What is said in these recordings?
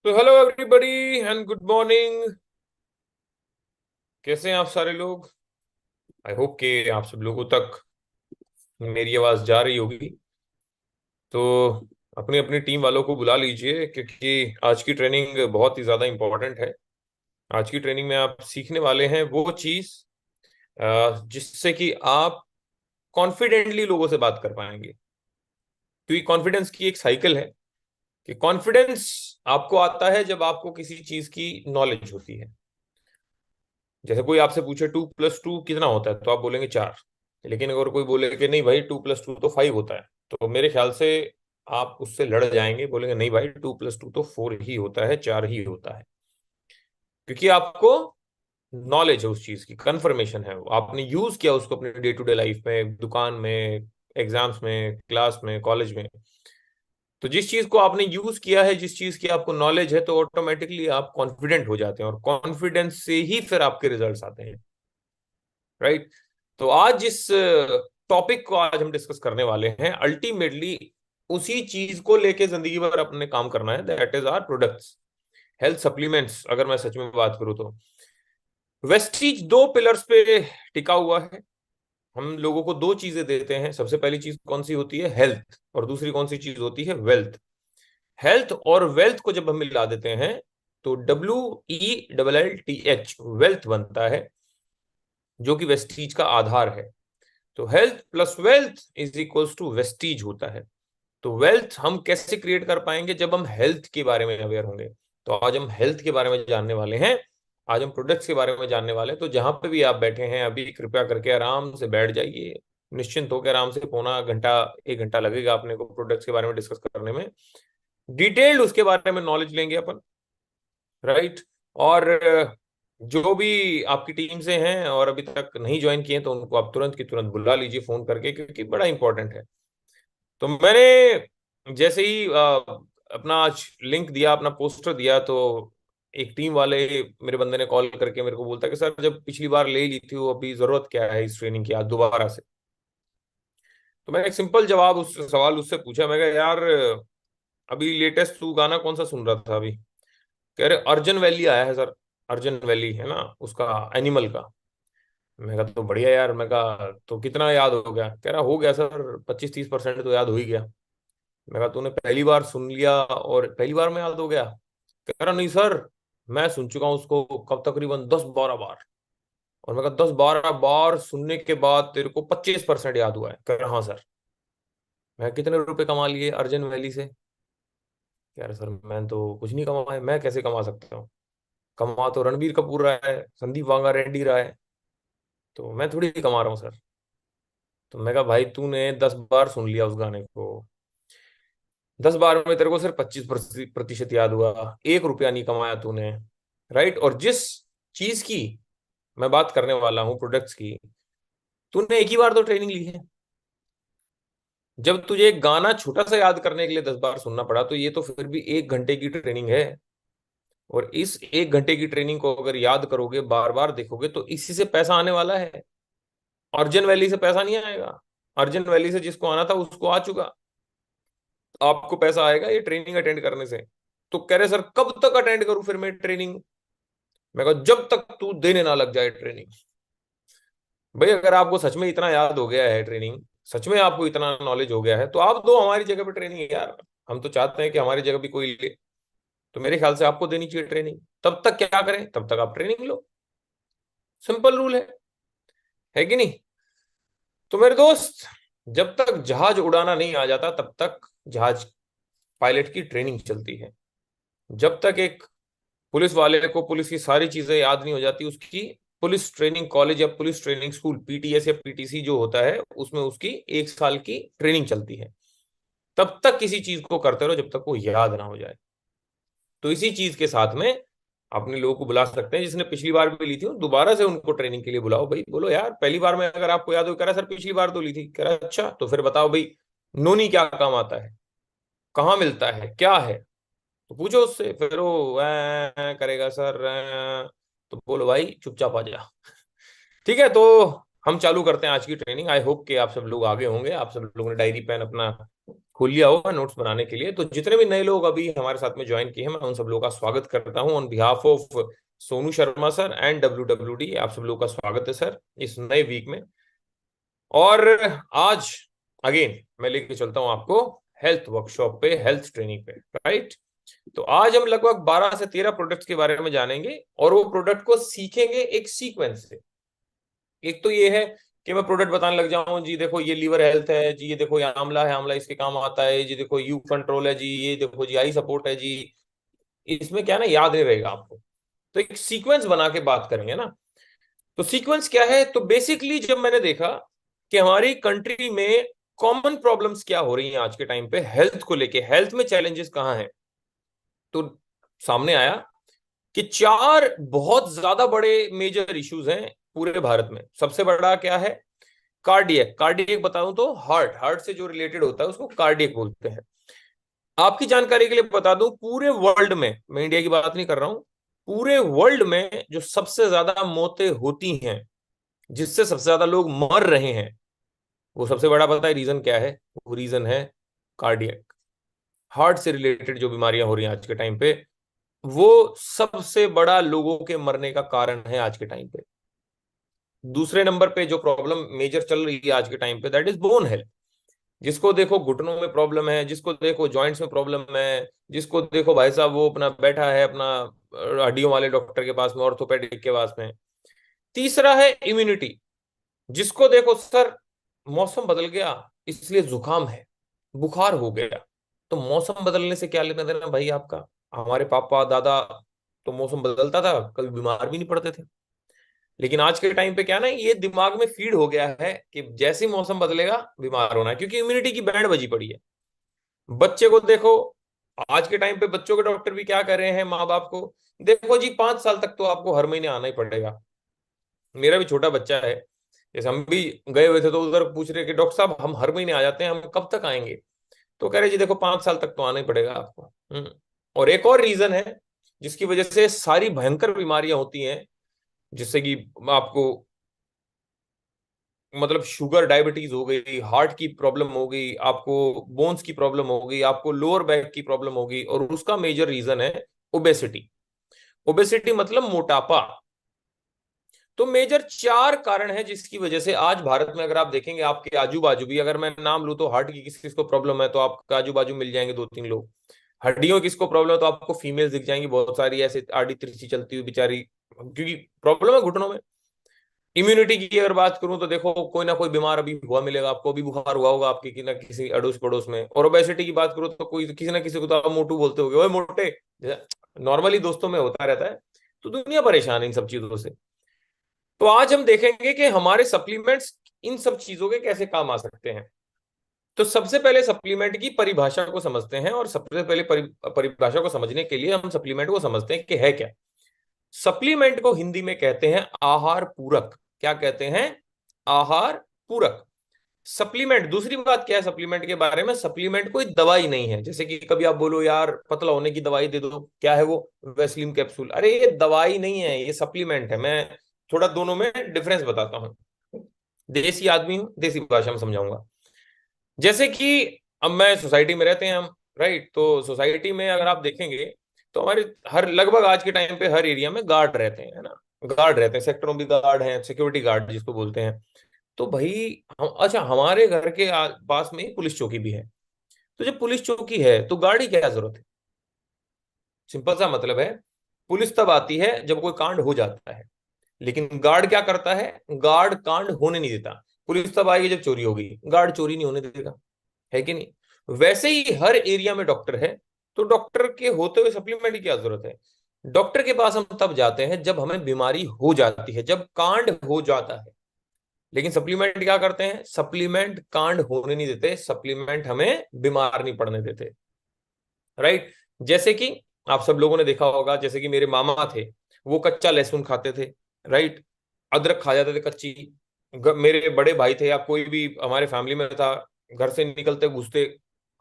तो hello everybody and good morning. कैसे हैं आप सारे लोग? आई होप कि आप सब लोगों तक मेरी आवाज जा रही होगी। तो अपनी अपनी टीम वालों को बुला लीजिए, क्योंकि आज की ट्रेनिंग बहुत ही ज़्यादा इम्पोर्टेंट है। आज की ट्रेनिंग में आप सीखने वाले हैं वो चीज़ जिससे कि आप कॉन्फिडेंटली लोगों से बात कर पाएंगे। क्योंकि कॉन्फिडेंस की एक साइकिल है कि कॉन्फिडेंस आपको आता है जब आपको किसी चीज़ की नॉलेज होती है। जैसे कोई आपसे पूछे 2+2 कितना होता है तो आप बोलेंगे 4। लेकिन अगर कोई बोले कि नहीं भाई 2+2 तो 5 होता है, तो मेरे ख्याल से आप उससे लड़ जाएंगे, बोलेंगे नहीं भाई 2+2 तो 4 ही होता है, 4 ही होता है। क्योंकि आपको नॉलेज है, उस चीज की कंफर्मेशन है, आपने यूज किया उसको अपने डे टू डे लाइफ में, दुकान में, एग्जाम्स में, क्लास में, कॉलेज में। तो जिस चीज को आपने यूज किया है, जिस चीज की आपको नॉलेज है, तो ऑटोमेटिकली आप कॉन्फिडेंट हो जाते हैं, और कॉन्फिडेंस से ही फिर आपके रिजल्ट्स आते हैं। राइट। तो आज जिस टॉपिक को आज हम डिस्कस करने वाले हैं, अल्टीमेटली उसी चीज को लेके जिंदगी भर अपने काम करना है, that is our products, health supplements. अगर मैं सच में बात करूं तो वेस्टीज दो पिलर्स पे टिका हुआ है। हम लोगों को दो चीजें देते हैं। सबसे पहली चीज कौन सी होती है? हेल्थ। और दूसरी कौन सी चीज होती है? वेल्थ। हेल्थ और वेल्थ को जब हम मिला देते हैं तो WELLTH वेल्थ बनता है, जो कि वेस्टीज का आधार है। तो health plus wealth is equals to Vestige होता है। तो वेल्थ हम कैसे क्रिएट कर पाएंगे? जब हम हेल्थ के बारे में अवेयर होंगे। तो आज हम हेल्थ के बारे में जानने वाले हैं, आज हम प्रोडक्ट्स के बारे में जानने वाले हैं। तो जहां पे भी आप बैठे हैं अभी, कृपया करके आराम से बैठ जाइए, निश्चिंत होकर आराम से। पौना घंटा, 1 घंटा लगेगा अपने को प्रोडक्ट्स के बारे में डिस्कस करने में। डिटेल्ड उसके बारे में नॉलेज लेंगे अपन। राइट। और जो भी आपकी टीम से हैं और अभी तक नहीं ज्वाइन किए हैं, तो उनको आप तुरंत की तुरंत बुला लीजिए फोन करके, क्योंकि बड़ा इंपॉर्टेंट है। तो मैंने जैसे ही अपना आज लिंक दिया, अपना पोस्टर दिया, तो एक टीम वाले मेरे बंदे ने कॉल करके मेरे को बोलता कि सर, जब पिछली बार ले ली थी, वो अभी जरूरत क्या है इस ट्रेनिंग की आज दोबारा से? तो मैंने एक सिंपल जवाब, उस सवाल उससे पूछा। मैं कहा यार, अभी लेटेस्ट तू गाना कौन सा सुन रहा था अभी? कह रहे अर्जन वैली आया है सर। अर्जन वैली है ना, उसका एनिमल का। मैं कहा तो बढ़िया यार। मैं कहा तो कितना याद हो गया? कह रहा हो गया सर, 25-30% तो याद हो ही गया। मैं कहा तूने पहली बार सुन लिया और पहली बार में याद हो गया? कह रहा नहीं सर, मैं सुन चुका हूँ उसको कब, तकरीबन 10-12 बार। और मैं कहा 10-12 बार सुनने के बाद तेरे को 25% याद हुआ है? कह रहा हाँ सर। मैं कितने रुपए कमा लिए अर्जन वैली से? कह रहा सर मैं तो कुछ नहीं कमाया। मैं कैसे कमा सकता हूँ? कमा तो रणबीर कपूर रहा है, संदीप वांगा रेड्डी रहा है, तो मैं थोड़ी कमा रहा हूँ सर। तो मैं कहा भाई, तूने 10 बार सुन लिया उस गाने को, 10 बार में तेरे को सिर्फ 25% याद हुआ, 1 रुपया नहीं कमाया तूने। राइट। और जिस चीज की मैं बात करने वाला हूँ, प्रोडक्ट्स की, तूने एक ही बार तो ट्रेनिंग ली है। जब तुझे एक गाना छोटा सा याद करने के लिए 10 बार सुनना पड़ा, तो ये तो फिर भी 1 घंटे की ट्रेनिंग है। और इस 1 घंटे की ट्रेनिंग को अगर याद करोगे, बार बार देखोगे, तो इसी से पैसा आने वाला है। अर्जन वैली से पैसा नहीं आएगा। अर्जन वैली से जिसको आना था उसको आ चुका। आपको पैसा आएगा ये ट्रेनिंग अटेंड करने से। तो कह रहे सर कब तक अटेंड करूं फिर मैं ट्रेनिंग? मैं कहा जब तक तू देने ना लग जाए ट्रेनिंग। भाई अगर आपको सच में इतना याद हो गया है ट्रेनिंग, सच में आपको इतना नॉलेज हो गया है, तो आप दो हमारी जगह पे ट्रेनिंग यार। हम तो चाहते हैं कि हमारी जगह भी कोई ले। तो मेरे ख्याल से आपको देनी चाहिए ट्रेनिंग। तब तक क्या करें? तब तक आप ट्रेनिंग लो। सिंपल रूल है कि नहीं? तो मेरे दोस्त, जब तक जहाज उड़ाना नहीं आ जाता, तब तक जहाज पायलट की ट्रेनिंग चलती है। जब तक एक पुलिस वाले को पुलिस की सारी चीजें याद नहीं हो जाती, उसकी पुलिस ट्रेनिंग कॉलेज या पुलिस ट्रेनिंग स्कूल, PTS या PTC जो होता है, उसमें उसकी 1 साल की ट्रेनिंग चलती है। तब तक किसी चीज को करते रहो जब तक वो याद ना हो जाए। तो इसी चीज के साथ में अपने लोगों को बुला सकते हैं। जिसने पिछली बार भी ली थी, दोबारा से उनको ट्रेनिंग के लिए बुलाओ। भाई बोलो यार, पहली बार में अगर आपको याद हो, कह रहा सर पिछली बार तो ली थी, कह रहा अच्छा तो फिर बताओ भाई, नोनी क्या काम आता है, कहाँ मिलता है, क्या है? तो पूछो उससे। फिर वो करेगा सर तो बोलो भाई चुपचाप आ जा। ठीक है। तो हम चालू करते हैं आज की ट्रेनिंग। आई होप कि आप सब लोग आगे होंगे, आप सब लोगों ने डायरी पेन अपना खोल लिया होगा नोट्स बनाने के लिए। तो जितने भी नए लोग अभी हमारे साथ में ज्वाइन किए हैं, मैं उन सब लोगों का स्वागत करता हूं on behalf of Sonu Sharma sir and WWD। आप सब लोगों का स्वागत है सर इस नए वीक में। और आज अगेन मैं लेके चलता हूं आपको हेल्थ वर्कशॉप पे, हेल्थ ट्रेनिंग पे, राइट। तो आज हम लगभग 12 से 13 प्रोडक्ट्स के बारे में जानेंगे और वो प्रोडक्ट को सीखेंगे एक सीक्वेंस से। एक तो ये है कि मैं प्रोडक्ट बताने लग जाऊं, जी देखो ये लीवर हेल्थ है जी, ये देखो ये आंवला है, आंवला इसके काम आता है जी, देखो यू कंट्रोल है जी, ये देखो जी आई सपोर्ट है जी। इसमें क्या है ना, याद नहीं रहेगा आपको। तो एक सीक्वेंस बना के बात करेंगे ना। तो सीक्वेंस क्या है, तो बेसिकली जब मैंने देखा कि हमारी कंट्री में कॉमन प्रॉब्लम्स क्या हो रही हैं आज के टाइम पे हेल्थ को लेके, हेल्थ में चैलेंजेस कहाँ हैं, तो सामने आया कि चार बहुत ज्यादा बड़े मेजर इश्यूज हैं पूरे भारत में। सबसे बड़ा क्या है, कार्डियक। कार्डियक बताऊं तो हार्ट, हार्ट से जो रिलेटेड होता है उसको कार्डियक बोलते हैं। आपकी जानकारी के लिए बता दूं, पूरे वर्ल्ड में, मैं इंडिया की बात नहीं कर रहा हूं, पूरे वर्ल्ड में जो सबसे ज्यादा मौतें होती हैं, जिससे सबसे ज्यादा लोग मर रहे हैं, वो सबसे बड़ा पता है रीजन क्या है? वो रीजन है कार्डियक। हार्ट से रिलेटेड जो बीमारियां हो रही हैं आज के टाइम पे, वो सबसे बड़ा लोगों के मरने का कारण है आज के टाइम पे। दूसरे नंबर पे जो प्रॉब्लम मेजर चल रही है आज के टाइम पे, दैट इज बोन हेल्थ। जिसको देखो घुटनों में प्रॉब्लम है, जिसको देखो जॉइंट्स में प्रॉब्लम है, जिसको देखो भाई साहब वो अपना बैठा है अपना हड्डियों वाले डॉक्टर के पास में, ऑर्थोपेडिक के पास में। तीसरा है इम्यूनिटी। जिसको देखो सर मौसम बदल गया इसलिए जुकाम है, बुखार हो गया। तो मौसम बदलने से क्या लेना देना भाई आपका? हमारे पापा दादा तो मौसम बदलता था कभी बीमार भी नहीं पड़ते थे। लेकिन आज के टाइम पे क्या ना, ये दिमाग में फीड हो गया है कि जैसे ही मौसम बदलेगा बीमार होना है, क्योंकि इम्यूनिटी की बैंड बजी पड़ी है। बच्चे को देखो, आज के टाइम पे बच्चों के डॉक्टर भी क्या कर रहे हैं माँ बाप को, देखो जी 5 साल तक तो आपको हर महीने आना ही पड़ेगा। मेरा भी छोटा बच्चा है, जैसे हम भी गए हुए थे तो उधर पूछ रहे कि डॉक्टर साहब हम हर महीने आ जाते हैं, हम कब तक आएंगे? तो कह रहे जी देखो 5 साल तक तो आना ही पड़ेगा आपको। और एक और रीजन है जिसकी वजह से सारी भयंकर बीमारियां होती हैं, जिससे कि आपको मतलब शुगर डायबिटीज हो गई, हार्ट की प्रॉब्लम हो गई, आपको बोन्स की प्रॉब्लम हो गई, आपको लोअर बैक की प्रॉब्लम हो गई, और उसका मेजर रीजन है ओबेसिटी। ओबेसिटी मतलब मोटापा। तो मेजर चार कारण है जिसकी वजह से आज भारत में अगर आप देखेंगे, आपके आजू बाजू भी अगर मैं नाम लूं तो हार्ट की किस किस को प्रॉब्लम है तो आपके आजू बाजू मिल जाएंगे 2-3 लोग। हड्डियों किसको प्रॉब्लम है तो आपको फीमेल्स दिख जाएंगी बहुत सारी, ऐसे आड़ी तिरछी चलती हुई बेचारी, क्योंकि प्रॉब्लम है घुटनों में। इम्यूनिटी की अगर बात करूं तो देखो कोई ना कोई बीमार अभी हुआ मिलेगा आपको, अभी बुखार हुआ होगा आपके कि ना किसी अड़ोस पड़ोस में। और ओबेसिटी की बात करूं तो कोई किसी ना किसी को तो आप मोटू बोलते होगे, ओए मोटे, नॉर्मली दोस्तों में होता रहता है। तो दुनिया परेशान है इन सब चीजों से। तो आज हम देखेंगे कि हमारे सप्लीमेंट्स इन सब चीजों के कैसे काम आ सकते हैं। तो सबसे पहले सप्लीमेंट की परिभाषा को समझते हैं, और सबसे पहले परिभाषा को समझने के लिए हम सप्लीमेंट को समझते हैं कि है क्या। सप्लीमेंट को हिंदी में कहते हैं आहार पूरक। क्या कहते हैं? आहार पूरक। सप्लीमेंट, दूसरी बात क्या है सप्लीमेंट के बारे में, सप्लीमेंट कोई दवाई नहीं है। जैसे कि कभी आप बोलो यार पतला होने की दवाई दे दो, क्या है वो? Vaseline capsule. अरे ये दवाई नहीं है, ये सप्लीमेंट है। मैं थोड़ा दोनों में डिफरेंस बताता हूँ। देसी आदमी हूँ, देसी भाषा में समझाऊंगा। जैसे कि अब मैं सोसाइटी में रहते हैं हम, राइट। तो सोसाइटी में अगर आप देखेंगे तो हमारे हर लगभग आज के टाइम पे हर एरिया में गार्ड रहते हैं, है ना। गार्ड रहते हैं, सेक्टरों में भी गार्ड हैं, सिक्योरिटी गार्ड जिसको बोलते हैं। तो भाई हम, अच्छा हमारे घर के पास में ही पुलिस चौकी भी है। तो जब पुलिस चौकी है तो गार्ड की क्या जरूरत है? सिंपल सा मतलब है, पुलिस तब आती है जब कोई कांड हो जाता है। लेकिन गार्ड क्या करता है? गार्ड कांड होने नहीं देता। पुलिस तब आएगी जब चोरी होगी, गार्ड चोरी नहीं होने देगा, है कि नहीं? वैसे ही हर एरिया में डॉक्टर है, तो डॉक्टर के होते हुए सप्लीमेंट की क्या जरूरत है? डॉक्टर के पास हम तब जाते हैं जब हमें बीमारी हो जाती है, जब कांड हो जाता है। लेकिन सप्लीमेंट क्या करते हैं? सप्लीमेंट कांड होने नहीं देते, सप्लीमेंट हमें बीमार नहीं पड़ने देते, राइट। जैसे कि आप सब लोगों ने देखा होगा, जैसे कि मेरे मामा थे, वो कच्चा लहसुन खाते थे, राइट। अदरक खा जाते थे कच्ची। मेरे बड़े भाई थे या कोई भी हमारे फैमिली में था, घर से निकलते घुसते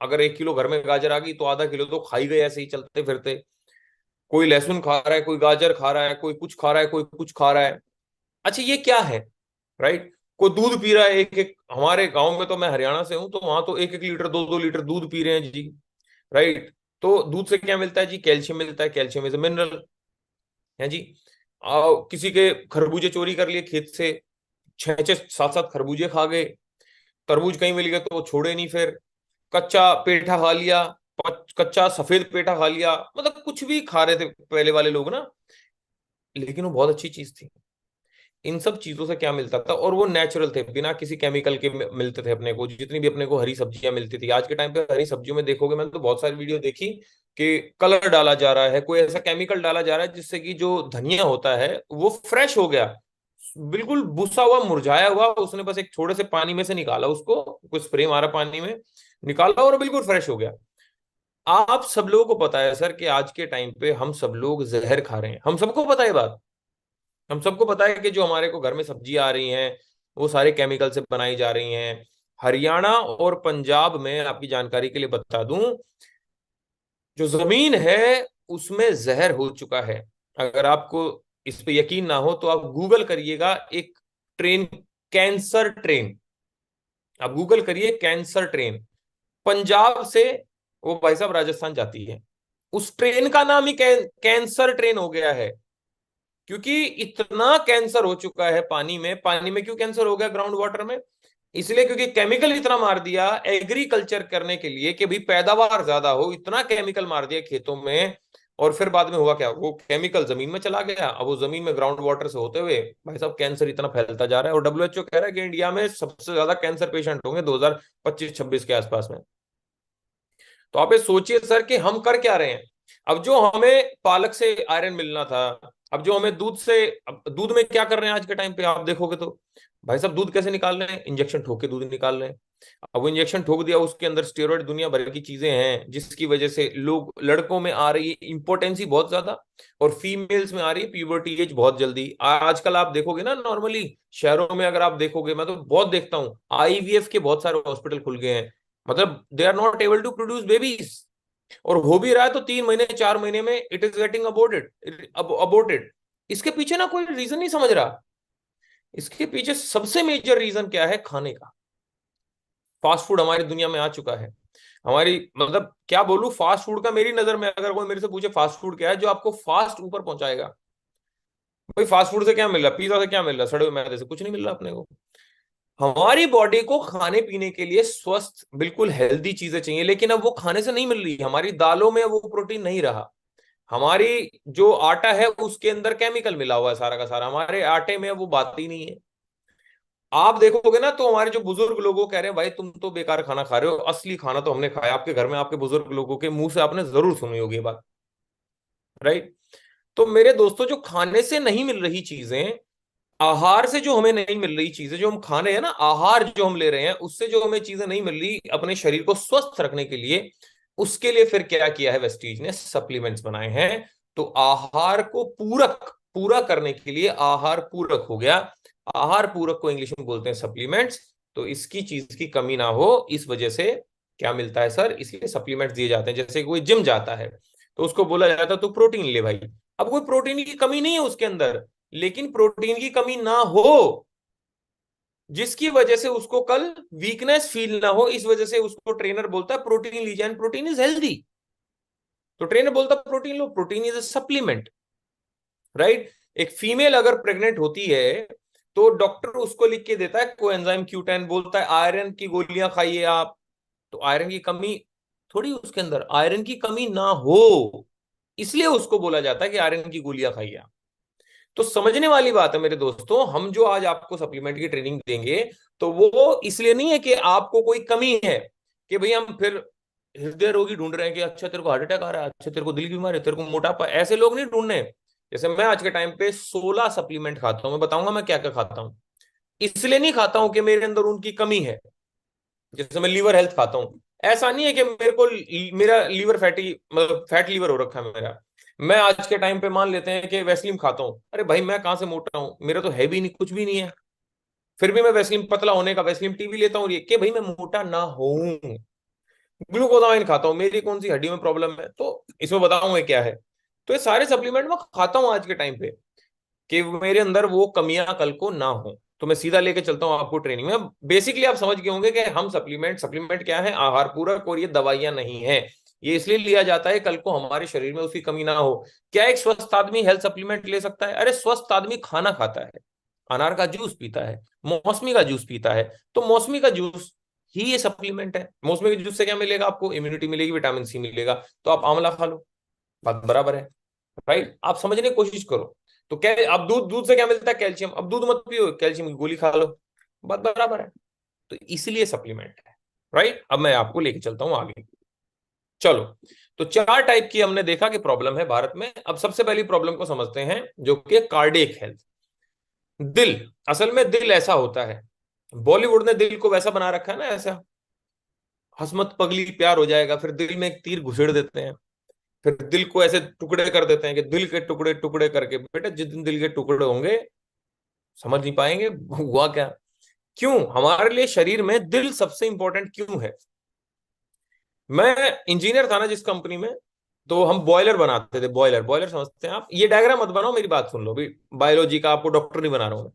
अगर 1 किलो घर में गाजर आ गई तो आधा किलो तो खा ही गए ऐसे ही चलते फिरते। कोई लहसुन खा रहा है, कोई गाजर खा रहा है, कोई कुछ खा रहा है, कोई कुछ खा रहा है। अच्छा ये क्या है, राइट। कोई दूध पी रहा है एक एक, हमारे गांव में तो, मैं हरियाणा से हूं, तो वहां तो 1-1 लीटर 2-2 लीटर दूध पी रहे हैं जी। राइट। तो दूध से क्या मिलता है जी? कैल्शियम मिलता है, कैल्शियम इज अ मिनरल, है जी। किसी के खरबूजे चोरी कर लिए खेत से, 6-6 7-7 खरबूजे खा गए, तरबूज कहीं मिल गए तो वो छोड़े नहीं फिर, कच्चा पेठा खा लिया, कच्चा सफेद पेठा खा लिया, मतलब कुछ भी खा रहे थे पहले वाले लोग ना, लेकिन वो बहुत अच्छी चीज थी। इन सब चीजों से क्या मिलता था, और वो नेचुरल थे, बिना किसी केमिकल के मिलते थे अपने को, जितनी भी अपने को हरी सब्जियां मिलती थी। आज के टाइम पे हरी सब्जियों में देखोगे, मैंने तो बहुत सारी वीडियो देखी कि कलर डाला जा रहा है, कोई ऐसा केमिकल डाला जा रहा है जिससे कि जो धनिया होता है वो फ्रेश हो गया, बिल्कुल बुसा हुआ मुरझाया हुआ, उसने बस एक थोड़े से पानी में से निकाला उसको, कुछ स्प्रे मारा पानी में, निकाला और बिल्कुल फ्रेश हो गया। आप सब लोगों को पता है सर कि आज के टाइम पे हम सब लोग जहर खा रहे हैं, हम सबको पता है बात। हम सबको पता है कि जो हमारे को घर में सब्जी आ रही हैं वो सारे केमिकल से बनाई जा रही हैं। हरियाणा और पंजाब में, आपकी जानकारी के लिए बता दूं, जो जमीन है उसमें जहर हो चुका है। अगर आपको इस पे यकीन ना हो तो आप गूगल करिएगा, एक ट्रेन, कैंसर ट्रेन, आप गूगल करिए कैंसर ट्रेन, पंजाब से वो भाई साहब राजस्थान जाती है, उस ट्रेन का नाम ही कैंसर ट्रेन हो गया है, क्योंकि इतना कैंसर हो चुका है पानी में। पानी में क्यों कैंसर हो गया, ग्राउंड वाटर में? इसलिए क्योंकि केमिकल इतना मार दिया एग्रीकल्चर करने के लिए कि भाई पैदावार ज्यादा हो, इतना केमिकल मार दिया खेतों में, और फिर बाद में हुआ क्या, वो केमिकल जमीन में चला गया, अब वो जमीन में ग्राउंड वाटर से होते हुए भाई साहब कैंसर इतना फैलता जा रहा है, और डब्ल्यूएचओ कह रहा है कि इंडिया में सबसे ज्यादा कैंसर पेशेंट होंगे 2025-26 के आसपास में। तो आप ये सोचिए सर कि हम कर क्या रहे हैं। अब जो हमें पालक से आयरन मिलना था, अब जो हमें दूध से, अब दूध में क्या कर रहे हैं आज के टाइम पे आप देखोगे तो, भाई साहब दूध कैसे निकाल रहे हैं, इंजेक्शन ठोक के दूध निकाल रहे हैं। अब वो इंजेक्शन ठोक दिया, उसके अंदर स्टेरॉइड दुनिया भर की चीजें हैं, जिसकी वजह से लोग, लड़कों में आ रही है इंपोर्टेंसी बहुत ज्यादा, और फीमेल्स में आ रही है प्यूबर्टी एज बहुत जल्दी। आजकल आप देखोगे ना, नॉर्मली शहरों में अगर आप देखोगे, मैं तो बहुत देखता हूँ, आईवीएफ के बहुत सारे हॉस्पिटल खुल गए हैं, मतलब they are not able to produce babies, और हो भी रहा है तो 3 महीने 4 महीने में इट इज गेटिंग अबोर्टेड। इसके पीछे ना कोई रीजन नहीं समझ रहा। इसके पीछे सबसे मेजर रीजन क्या है, खाने का। फास्ट फूड हमारी दुनिया में आ चुका है, हमारी, मतलब क्या बोलूं, फास्ट फूड का मेरी नजर में, अगर कोई मेरे से पूछे फास्ट फूड क्या है, जो आपको फास्ट ऊपर पहुंचाएगा, भाई फास्ट फूड से क्या मिल रहा है, पिज्जा से क्या मिल रहा है, सड़े हुए मैदे से कुछ नहीं मिल रहा अपने को। हमारी बॉडी को खाने पीने के लिए स्वस्थ बिल्कुल हेल्दी चीजें चाहिए, लेकिन अब वो खाने से नहीं मिल रही, हमारी दालों में वो प्रोटीन नहीं रहा, हमारी जो आटा है उसके अंदर केमिकल मिला हुआ है सारा का सारा, हमारे आटे में वो बात ही नहीं है। आप देखोगे ना तो हमारे जो बुजुर्ग लोगों कह रहे हैं भाई तुम तो बेकार खाना खा रहे हो, असली खाना तो हमने खाया, आपके घर में आपके बुजुर्ग लोगों के मुंह से आपने जरूर सुनी होगी ये बात। राइट। तो मेरे दोस्तों, जो खाने से नहीं मिल रही चीजें, आहार से जो हमें नहीं मिल रही चीजें, जो हम खा रहे हैं ना, आहार जो हम ले रहे हैं उससे जो हमें चीजें नहीं मिल रही अपने शरीर को स्वस्थ रखने के लिए, उसके लिए फिर क्या किया है वेस्टीज ने, सप्लीमेंट्स बनाए हैं। तो आहार को पूरक पूरा करने के लिए आहार पूरक हो गया, आहार पूरक को इंग्लिश में बोलते हैं सप्लीमेंट्स। तो इसकी चीज की कमी ना हो इस वजह से क्या मिलता है सर, इसलिए सप्लीमेंट्स दिए जाते हैं। जैसे कोई जिम जाता है तो उसको बोला जाता है तो प्रोटीन ले भाई, अब कोई प्रोटीन की कमी नहीं है उसके अंदर, लेकिन प्रोटीन की कमी ना हो जिसकी वजह से उसको कल वीकनेस फील ना हो, इस वजह से उसको ट्रेनर बोलता है प्रोटीन लीजिए, एंड प्रोटीन इज हेल्दी। तो ट्रेनर बोलता है protein low, protein is a supplement. Right. एक फीमेल अगर प्रेग्नेंट होती है तो डॉक्टर उसको लिख के देता है कोएंजाइम Q10, बोलता है आयरन की गोलियां खाइए आप। तो आयरन की कमी थोड़ी, उसके अंदर आयरन की कमी ना हो, इसलिए उसको बोला जाता है कि आयरन की गोलियां खाइए। तो समझने वाली बात है मेरे दोस्तों, हम जो आज आपको सप्लीमेंट की ट्रेनिंग देंगे तो वो इसलिए नहीं है कि आपको कोई कमी है, कि भाई हम फिर हृदय रोगी ढूंढ रहे हैं कि अच्छा तेरे को हार्ट अटैक आ रहा है, अच्छा तेरे को दिल की बीमारी है, तेरे को मोटापा, ऐसे लोग नहीं ढूंढने। जैसे मैं आज के टाइम पे 16 सप्लीमेंट खाता हूं, मैं बताऊंगा मैं क्या क्या खाता हूं। इसलिए नहीं खाता हूं कि मेरे अंदर उनकी कमी है। जैसे मैं लीवर हेल्थ खाता हूँ, ऐसा नहीं है कि मेरे को, मेरा लीवर फैटी, मतलब फैट लीवर हो रखा है मेरा, मैं आज के टाइम पे मान लेते हैं कि वैसलीन खाता हूँ, अरे भाई मैं कहाँ से मोटा हूँ, मेरा तो है भी नहीं, कुछ भी नहीं है, फिर भी मैं वैसलीन, पतला होने का वैसलीन टीवी लेता हूँ, ये कि भाई मैं मोटा ना हूं। ग्लूकोजामाइन खाता हूँ, मेरी कौन सी हड्डी में प्रॉब्लम है, तो इसमें बताऊंगा क्या है। तो ये सारे सप्लीमेंट मैं खाता हूँ आज के टाइम पे, कि मेरे अंदर वो कमियां कल को ना हो। तो मैं सीधा लेके चलता हूं आपको ट्रेनिंग में। बेसिकली आप समझ गए होंगे कि हम सप्लीमेंट क्या है, आहार पूरक, और ये दवाइयां नहीं है। ये इसलिए लिया जाता है कल को हमारे शरीर में उसकी कमी ना हो। क्या एक स्वस्थ आदमी हेल्थ सप्लीमेंट ले सकता है? अरे स्वस्थ आदमी खाना खाता है, अनार का जूस पीता है, मौसमी का जूस पीता है। तो मौसमी का जूस ही ये सप्लीमेंट है। मौसमी के जूस से क्या मिलेगा आपको? इम्यूनिटी मिलेगी, विटामिन सी मिलेगा। तो आप आंवला खा लो, बात बराबर है। राइट, आप समझने की कोशिश करो। तो क्या अब दूध, दूध से क्या मिलता है? कैल्शियम। अब दूध मत पियो, कैल्शियम की गोली खा लो, बात बराबर है। तो इसलिए सप्लीमेंट है। राइट, अब मैं आपको लेके चलता हूं आगे। चलो, तो चार टाइप की हमने देखा कि प्रॉब्लम है भारत में। अब सबसे पहली प्रॉब्लम को समझते हैं, जो कि कार्डियक हेल्थ। दिल, असल में दिल ऐसा होता है, बॉलीवुड ने दिल को वैसा बना रखा है ना, ऐसा हसमत पगली प्यार हो जाएगा, फिर दिल में एक तीर घुसेड़ देते हैं, फिर दिल को ऐसे टुकड़े कर देते हैं कि दिल के टुकड़े टुकड़े करके। बेटा जिस दिन दिल के टुकड़े होंगे समझ नहीं पाएंगे हुआ क्या। क्यों हमारे लिए शरीर में दिल सबसे इंपॉर्टेंट क्यों है? मैं इंजीनियर था ना जिस कंपनी में, तो हम बॉयलर बनाते थे। बॉयलर, बॉयलर समझते हैं आप? ये डायग्राम मत बनाओ, मेरी बात सुन लो भी। बायोलॉजी का, आपको डॉक्टर नहीं बना रहा हूं।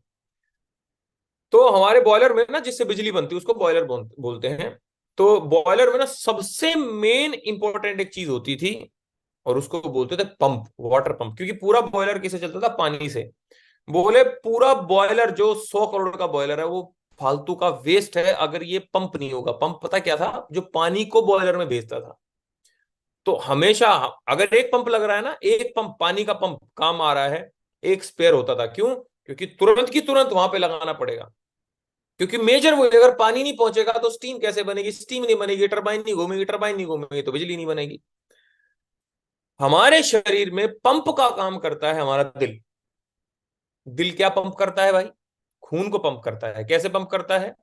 तो हमारे बॉयलर में ना जिससे बिजली बनती है उसको बॉयलर बोलते हैं। तो बॉयलर में ना सबसे मेन इंपॉर्टेंट एक चीज होती थी, और उसको बोलते थे पंप, वाटर पंप। क्योंकि पूरा बॉयलर किसे चलता था? पानी से। बोले पूरा बॉयलर जो 100 करोड़ का बॉयलर है वो फालतू का वेस्ट है अगर ये पंप नहीं होगा। पंप पता क्या था? जो पानी को बॉयलर में भेजता था। तो हमेशा अगर एक पंप लग रहा है ना, एक पंप, पानी का पंप काम आ रहा है, एक स्पेयर होता था। क्यों? क्योंकि तुरंत की तुरंत वहां पे लगाना पड़ेगा। क्योंकि मेजर वो, अगर पानी नहीं पहुंचेगा तो स्टीम कैसे बनेगी? स्टीम नहीं बनेगी, टरबाइन नहीं घूमेगी, टरबाइन नहीं घूमेगी तो बिजली नहीं बनेगी। हमारे शरीर में पंप का काम करता है हमारा दिल। दिल क्या पंप करता है भाई? खून को पंप करता है। कैसे पंप करता है?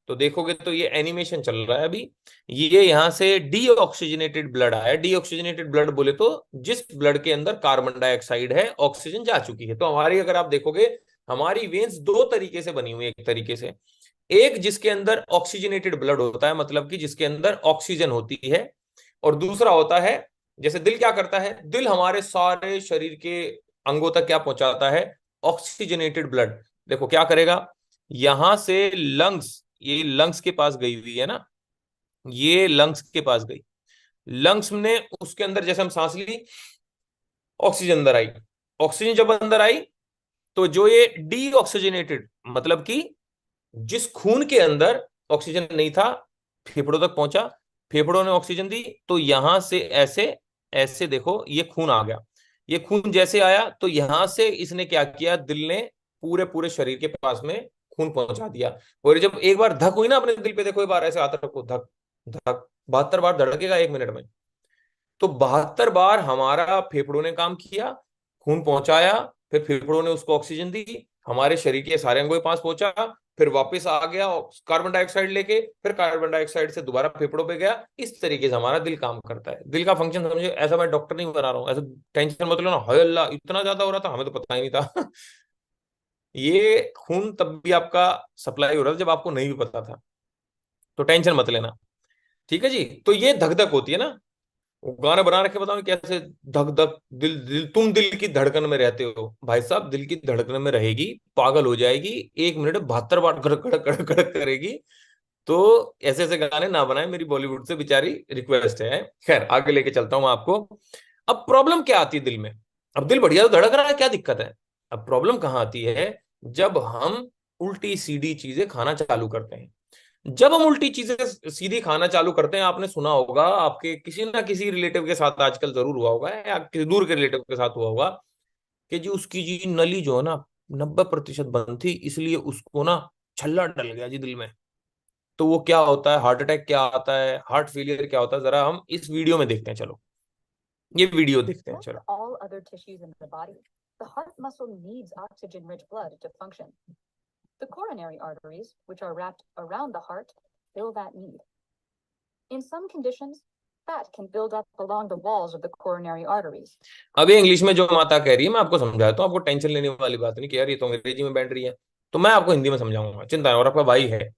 तो देखोगे तो ये एनिमेशन चल रहा है अभी। ये यहां से डीऑक्सीजनेटेड ब्लड आया। डीऑक्सीजनेटेड ब्लड बोले तो जिस ब्लड के अंदर कार्बन डाइऑक्साइड है, ऑक्सीजन जा चुकी है। तो हमारी, अगर आप देखोगे, हमारी वेन्स दो तरीके से बनी हुई है। एक तरीके से, एक जिसके अंदर ऑक्सीजनेटेड ब्लड होता है, मतलब कि जिसके अंदर ऑक्सीजन होती है, और दूसरा होता है, जैसे दिल क्या करता है? दिल हमारे सारे शरीर के अंगों तक क्या पहुंचाता है? Oxygenated blood. देखो क्या करेगा, यहां से लंग्स, ये लंग्स के पास गई हुई है ना, ये लंग्स के पास गई। लंग्स ने उसके अंदर जैसे हम सांस ली, ऑक्सीजन अंदर आई। ऑक्सीजन जब अंदर आई तो जो ये डीऑक्सीजनेटेड, मतलब कि जिस खून के अंदर ऑक्सीजन नहीं था, फेफड़ों तक पहुंचा, फेफड़ों ने ऑक्सीजन दी, तो यहां से ऐसे, ऐसे देखो ये खून आ गया। ये खून जैसे आया तो यहां से इसने क्या किया? दिल ने पूरे पूरे शरीर के पास में खून पहुंचा दिया। और जब एक बार धक हुई ना अपने दिल पे, देखो एक बार ऐसे हाथ रखो, धक धक, 72 बार धड़केगा 1 मिनट में। तो 72 बार हमारा फेफड़ों ने काम किया, खून पहुंचाया, फिर फेफड़ों ने उसको ऑक्सीजन दी, हमारे शरीर के सारे अंगों के पास पहुंचा, फिर वापस आ गया कार्बन डाइऑक्साइड लेके, फिर कार्बन डाइऑक्साइड से दोबारा फेफड़ों पे गया। इस तरीके से हमारा दिल काम करता है। दिल का फंक्शन समझे, ऐसा मैं डॉक्टर नहीं बना रहा हूँ, ऐसा टेंशन मत लो ना। हाय अल्लाह, इतना ज्यादा हो रहा था, हमें तो पता ही नहीं था ये खून तब भी आपका सप्लाई हो रहा था जब आपको नहीं भी पता था। तो टेंशन मत लेना, ठीक है जी। तो ये धक धक होती है ना, वो गाना बना रखे, बताओ कैसे? धक धक, दिल दिल, तुम दिल की धड़कन में रहते हो। भाई साहब, दिल की धड़कन में रहेगी, पागल हो जाएगी, 1 मिनट में 72 बार कड़क कड़क कड़क कड़क करेगी। तो ऐसे ऐसे गाने ना बनाए, मेरी बॉलीवुड से बेचारी रिक्वेस्ट है। खैर आगे लेके चलता हूं आपको। अब प्रॉब्लम क्या आती है दिल में? अब दिल बढ़िया तो धड़क रहा है, क्या दिक्कत है? अब प्रॉब्लम कहाँ आती है? जब हम उल्टी सीधी चीजें खाना चालू करते हैं। जब हम उल्टी चीजें सीधी खाना चालू करते हैं, आपने सुना होगा, आपके किसी ना किसी रिलेटिव के साथ आजकल जरूर हुआ होगा, या किसी दूर के रिलेटिव के साथ हुआ होगा, कि जी उसकी जी नली जो है ना 90% बंद थी, इसलिए उसको ना छल्ला डल गया जी दिल में। तो वो क्या होता है? हार्ट अटैक क्या आता है? हार्ट फेलियर क्या होता है? जरा हम इस वीडियो में देखते हैं, चलो ये वीडियो देखते हैं, चलो। All other tissues in the body, the heart muscle needs oxygen-rich blood to function. The coronary arteries, which are wrapped around the heart, fill that need. In some conditions, fat can build up along the walls of the coronary arteries. अभी English में जो माता कह रही है मैं आपको समझाता हूँ, आपको टेंशन लेने वाली बात नहीं कि यार ये तो अंग्रेजी में बैठ रही है। तो मैं आपको हिंदी में समझाऊंगा, चिंता नहीं, और आपका भाई है।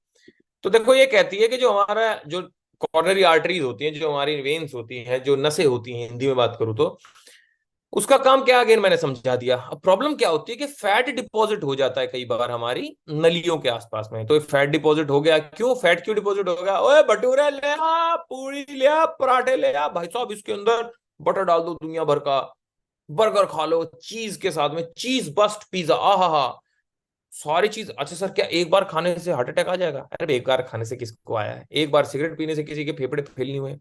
तो देखो ये कहती है कि जो हमारा जो कॉर्नरी आर्टरीज होती हैं, जो हमारी वेन्स होती हैं, जो नसें होती हैं, हिंदी में बात करूँ तो उसका काम क्या, अगेन मैंने समझा दिया। अब प्रॉब्लम क्या होती है कि फैट डिपॉजिट हो जाता है कई बार हमारी नलियों के आसपास में। तो फैट डिपॉजिट हो गया, क्यों फैट क्यों डिपॉजिट हो गया? ओए भटूरे ले आ, पूरी ले आ, पराठे ले आ, भाई साहब इसके अंदर बटर डाल दो दुनिया भर का, बर्गर खा लो चीज के साथ में, चीज बस्ट पिज्जा, आहा हा, सारी चीज। अच्छा सर, क्या एक बार खाने से हार्ट अटैक आ जाएगा? अरे एक बार खाने से किसको आया है? एक बार सिगरेट पीने से किसी के फेफड़े फेल नहीं हुए?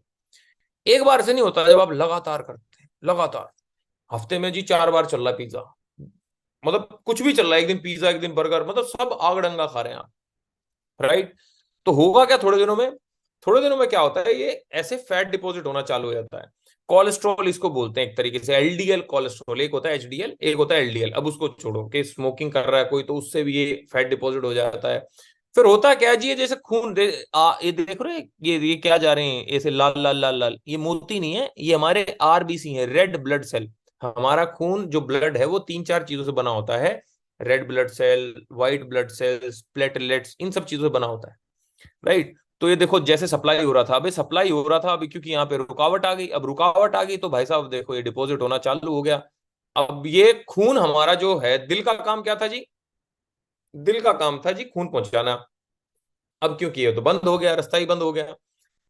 एक बार से नहीं होता, जब आप लगातार करते हैं, लगातार हफ्ते में जी 4 बार चल रहा है पिज्जा, मतलब कुछ भी चल रहा है, एक दिन पिज्जा एक दिन बर्गर, मतलब सब आग डंगा खा रहे हैं आप, राइट? तो होगा क्या थोड़े दिनों में? थोड़े दिनों में क्या होता है, ये ऐसे फैट डिपॉजिट होना चालू हो जाता है। कोलेस्ट्रॉल इसको बोलते हैं एक तरीके से, एलडीएल कोलेस्ट्रॉल। एक होता है एचडीएल, एक होता है एलडीएल। अब उसको छोड़ो कि स्मोकिंग कर रहा है कोई, तो उससे भी ये फैट डिपॉजिट हो जाता है। फिर होता क्या है जी, ये जैसे खून ये देख रहे हो, ये क्या जा रहे हैं ऐसे लाल लाल लाल लाल, ये मोती नहीं है, ये हमारे आरबीसी है, रेड ब्लड सेल। हमारा खून जो ब्लड है वो 3-4 चीजों से बना होता है। Red blood cell, white blood cells, platelets, इन सब चीजों से बना होता है, राइट? तो ये देखो जैसे सप्लाई हो रहा था, अभी सप्लाई हो रहा था, अभी क्योंकि यहाँ पे रुकावट आ गई, अब रुकावट आ गई तो भाई साहब देखो ये डिपॉजिट होना चालू हो गया। अब ये खून हमारा जो है, दिल का काम क्या था जी? दिल का काम था जी खून पहुंचाना। अब क्योंकि ये तो बंद हो गया, रास्ता ही बंद हो गया,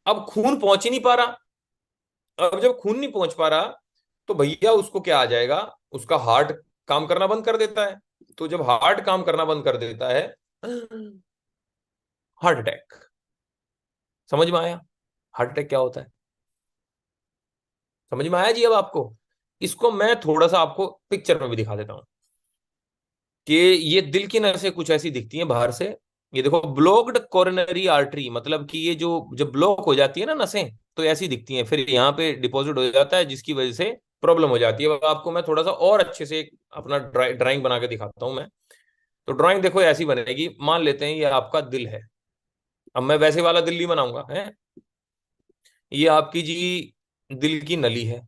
अब खून पहुंच ही नहीं पा रहा। अब जब खून नहीं पहुंच पा रहा, तो भैया उसको क्या आ जाएगा, उसका हार्ट काम करना बंद कर देता है। तो जब हार्ट काम करना बंद कर देता है, हार्ट अटैक। समझ में आया हार्ट अटैक क्या होता है? समझ में आया जी अब आपको? इसको मैं थोड़ा सा आपको पिक्चर में भी दिखा देता हूं कि ये दिल की नसें कुछ ऐसी दिखती हैं बाहर से। ये देखो, ब्लॉक्ड कोरोनरी आर्टरी, मतलब कि ये जो जब ब्लॉक हो जाती है ना नसें, तो ऐसी दिखती हैं, फिर यहाँ पे डिपॉजिट हो जाता है, जिसकी वजह से प्रॉब्लम हो जाती है। अब आपको मैं थोड़ा सा और अच्छे से अपना ड्राइंग बना के दिखाता हूं मैं। तो ड्राइंग देखो ऐसी बनेगी, मान लेते हैं ये आपका दिल है। अब मैं वैसे वाला दिल नहीं बनाऊंगा है, ये आपकी जी दिल की नली है।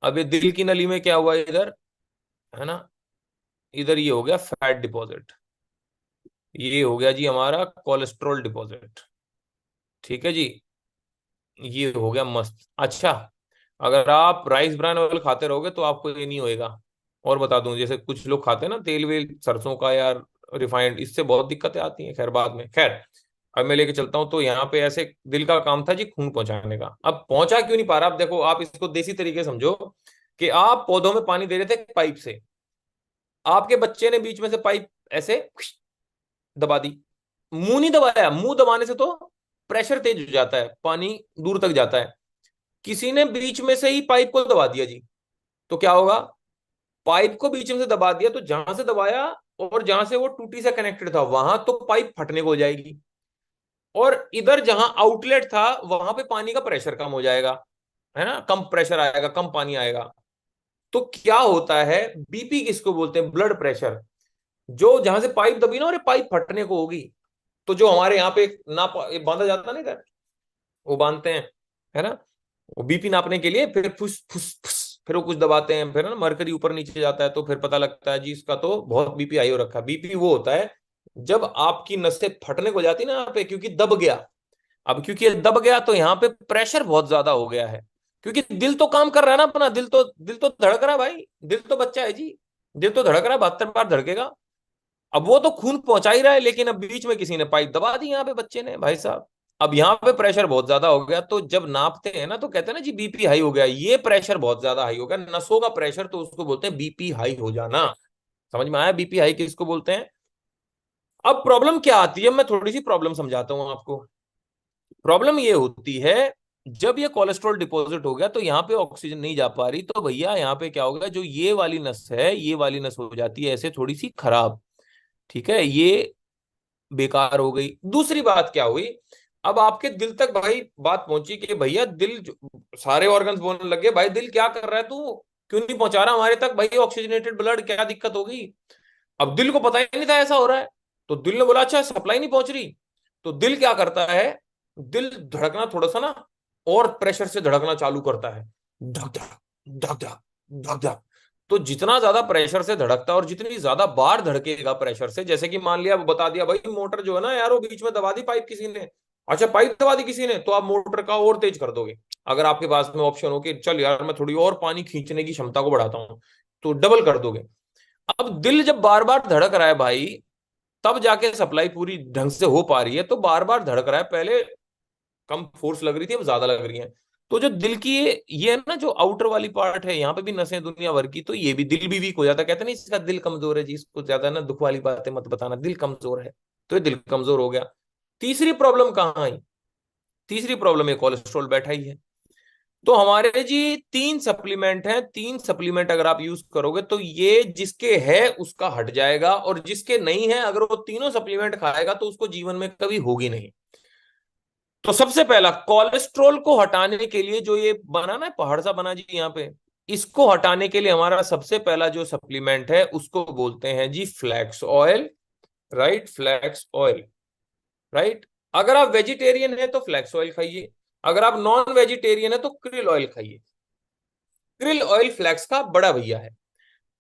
अब ये दिल की नली में क्या हुआ इधर, है ना, इधर ये हो गया फैट डिपॉजिट, ये हो गया जी हमारा कोलेस्ट्रॉल डिपॉजिट, ठीक है जी, ये हो गया मस्त। अच्छा, अगर आप राइस ब्रान ऑयल खाते रहोगे तो आपको ये नहीं होएगा। और बता दूं, जैसे कुछ लोग खाते हैं ना तेल वेल सरसों का या रिफाइंड, इससे बहुत दिक्कतें आती हैं, खैर बाद में, खैर अब मैं लेके चलता हूं। तो यहाँ पे ऐसे दिल का काम था जी खून पहुंचाने का, अब पहुंचा क्यों नहीं पा रहा? अब देखो आप इसको देसी तरीके समझो कि आप पौधों में पानी दे रहे थे पाइप से, आपके बच्चे ने बीच में से पाइप ऐसे दबा दी, मुंह नहीं दबाया, मुंह दबाने से तो प्रेशर तेज हो जाता है, पानी दूर तक जाता है। किसी ने बीच में से ही पाइप को दबा दिया जी, तो क्या होगा? पाइप को बीच में से दबा दिया, तो जहां से दबाया और जहां से वो टूटी से कनेक्टेड था, वहां तो पाइप फटने को हो जाएगी, और इधर जहां आउटलेट था वहां पे पानी का प्रेशर कम हो जाएगा, है ना, कम प्रेशर आएगा, कम पानी आएगा। तो क्या होता है, बीपी किसको बोलते हैं? Blood pressure. जो जहां से पाइप दबी ना, और पाइप फटने को होगी, तो जो हमारे यहाँ पे ये बांधा जाता नहीं था, वो बांधते हैं, है ना, वो बीपी नापने के लिए, फिर फुस फुस फुस, फिर वो कुछ दबाते हैं, फिर ना मरकरी ऊपर नीचे जाता है, तो फिर पता लगता है जी इसका तो बहुत बीपी हाई हो रखा है। बीपी वो होता है जब आपकी नसें फटने को जाती ना यहाँ पे, क्योंकि दब गया। अब क्योंकि ये दब गया तो यहाँ पे प्रेशर बहुत ज्यादा हो गया है, क्योंकि दिल तो काम कर रहा है ना अपना, दिल तो धड़क रहा है भाई, दिल तो बच्चा है जी, दिल तो धड़क रहा है, 72 बार धड़केगा। अब वो तो खून पहुंचा ही रहा है, लेकिन अब बीच में किसी ने पाइप दबा दी यहाँ पे बच्चे ने, भाई साहब। अब यहाँ पे प्रेशर बहुत ज्यादा हो गया, तो जब नापते हैं ना तो कहते हैं ना जी बीपी हाई हो गया, ये प्रेशर बहुत ज्यादा हाई हो गया, नसों का प्रेशर, तो उसको बोलते हैं बीपी हाई हो जाना। समझ में आया बीपी हाई किसको बोलते हैं? अब प्रॉब्लम क्या आती है, मैं थोड़ी सी प्रॉब्लम समझाता हूँ आपको। प्रॉब्लम ये होती है, जब ये कोलेस्ट्रॉल डिपॉजिट हो गया तो यहाँ पे ऑक्सीजन नहीं जा पा रही, तो भैया यहाँ पे क्या होगा, जो ये वाली नस है, ये वाली नस हो जाती है ऐसे थोड़ी सी खराब, ठीक है, ये बेकार हो गई। दूसरी बात क्या हुई, अब आपके दिल तक भाई बात पहुंची कि भैया सारे ऑर्गन्स बोलने लगे भाई दिल क्या कर रहा है तू, क्यों नहीं पहुंचा रहा हमारे तक भाई ऑक्सीजनेटेड ब्लड, क्या दिक्कत हो गई? अब दिल को पता ही नहीं था ऐसा हो रहा है, तो दिल ने बोला अच्छा सप्लाई नहीं पहुंच रही। तो दिल क्या करता है, दिल धड़कना थोड़ा सा ना और प्रेशर से धड़कना चालू करता है, धक धक धक धक धक धक। तो जितना ज्यादा प्रेशर से धड़कता है और जितनी ज्यादा बार धड़केगा प्रेशर से, जैसे कि मान लिया बता दिया भाई मोटर जो है ना यार वो बीच में दबा दी पाइप किसी ने, अच्छा पाइप दबा दी किसी ने, तो आप मोटर का और तेज कर दोगे। अगर आपके पास में ऑप्शन हो कि चल यार मैं थोड़ी और पानी खींचने की क्षमता को बढ़ाता हूं, तो डबल कर दोगे। अब दिल जब बार बार धड़क रहा है भाई, तब जाके सप्लाई पूरी ढंग से हो पा रही है। तो बार बार धड़क रहा है, पहले कम फोर्स लग रही थी, अब ज्यादा लग रही है। तो जो दिल की ये है ना, जो आउटर वाली पार्ट है, यहाँ पे भी नसें दुनिया भर की, तो ये भी दिल भी वीक हो जाता है। कहते हैं ना इसका दिल कमजोर है जी, इसको ज्यादा ना दुख वाली बातें मत बताना, दिल कमजोर है। तो ये दिल कमजोर हो गया। तीसरी प्रॉब्लम कहाँ आई? तीसरी प्रॉब्लम है कोलेस्ट्रॉल बैठा ही है। तो हमारे जी तीन सप्लीमेंट हैं, तीन सप्लीमेंट अगर आप यूज करोगे तो ये जिसके है उसका हट जाएगा, और जिसके नहीं है अगर वो तीनों सप्लीमेंट खाएगा तो उसको जीवन में कभी होगी नहीं। तो सबसे पहला कोलेस्ट्रॉल को हटाने के लिए जो ये बना ना, पहाड़ सा बना जी यहाँ पे, इसको हटाने के लिए हमारा सबसे पहला जो सप्लीमेंट है उसको बोलते हैं जी flax oil. Right, flax oil. Right. अगर आप वेजिटेरियन है तो फ्लैक्स ऑयल खाइए, अगर आप नॉन वेजिटेरियन है तो क्रिल ऑयल खाइए। क्रिल ऑयल फ्लैक्स का बड़ा भैया है।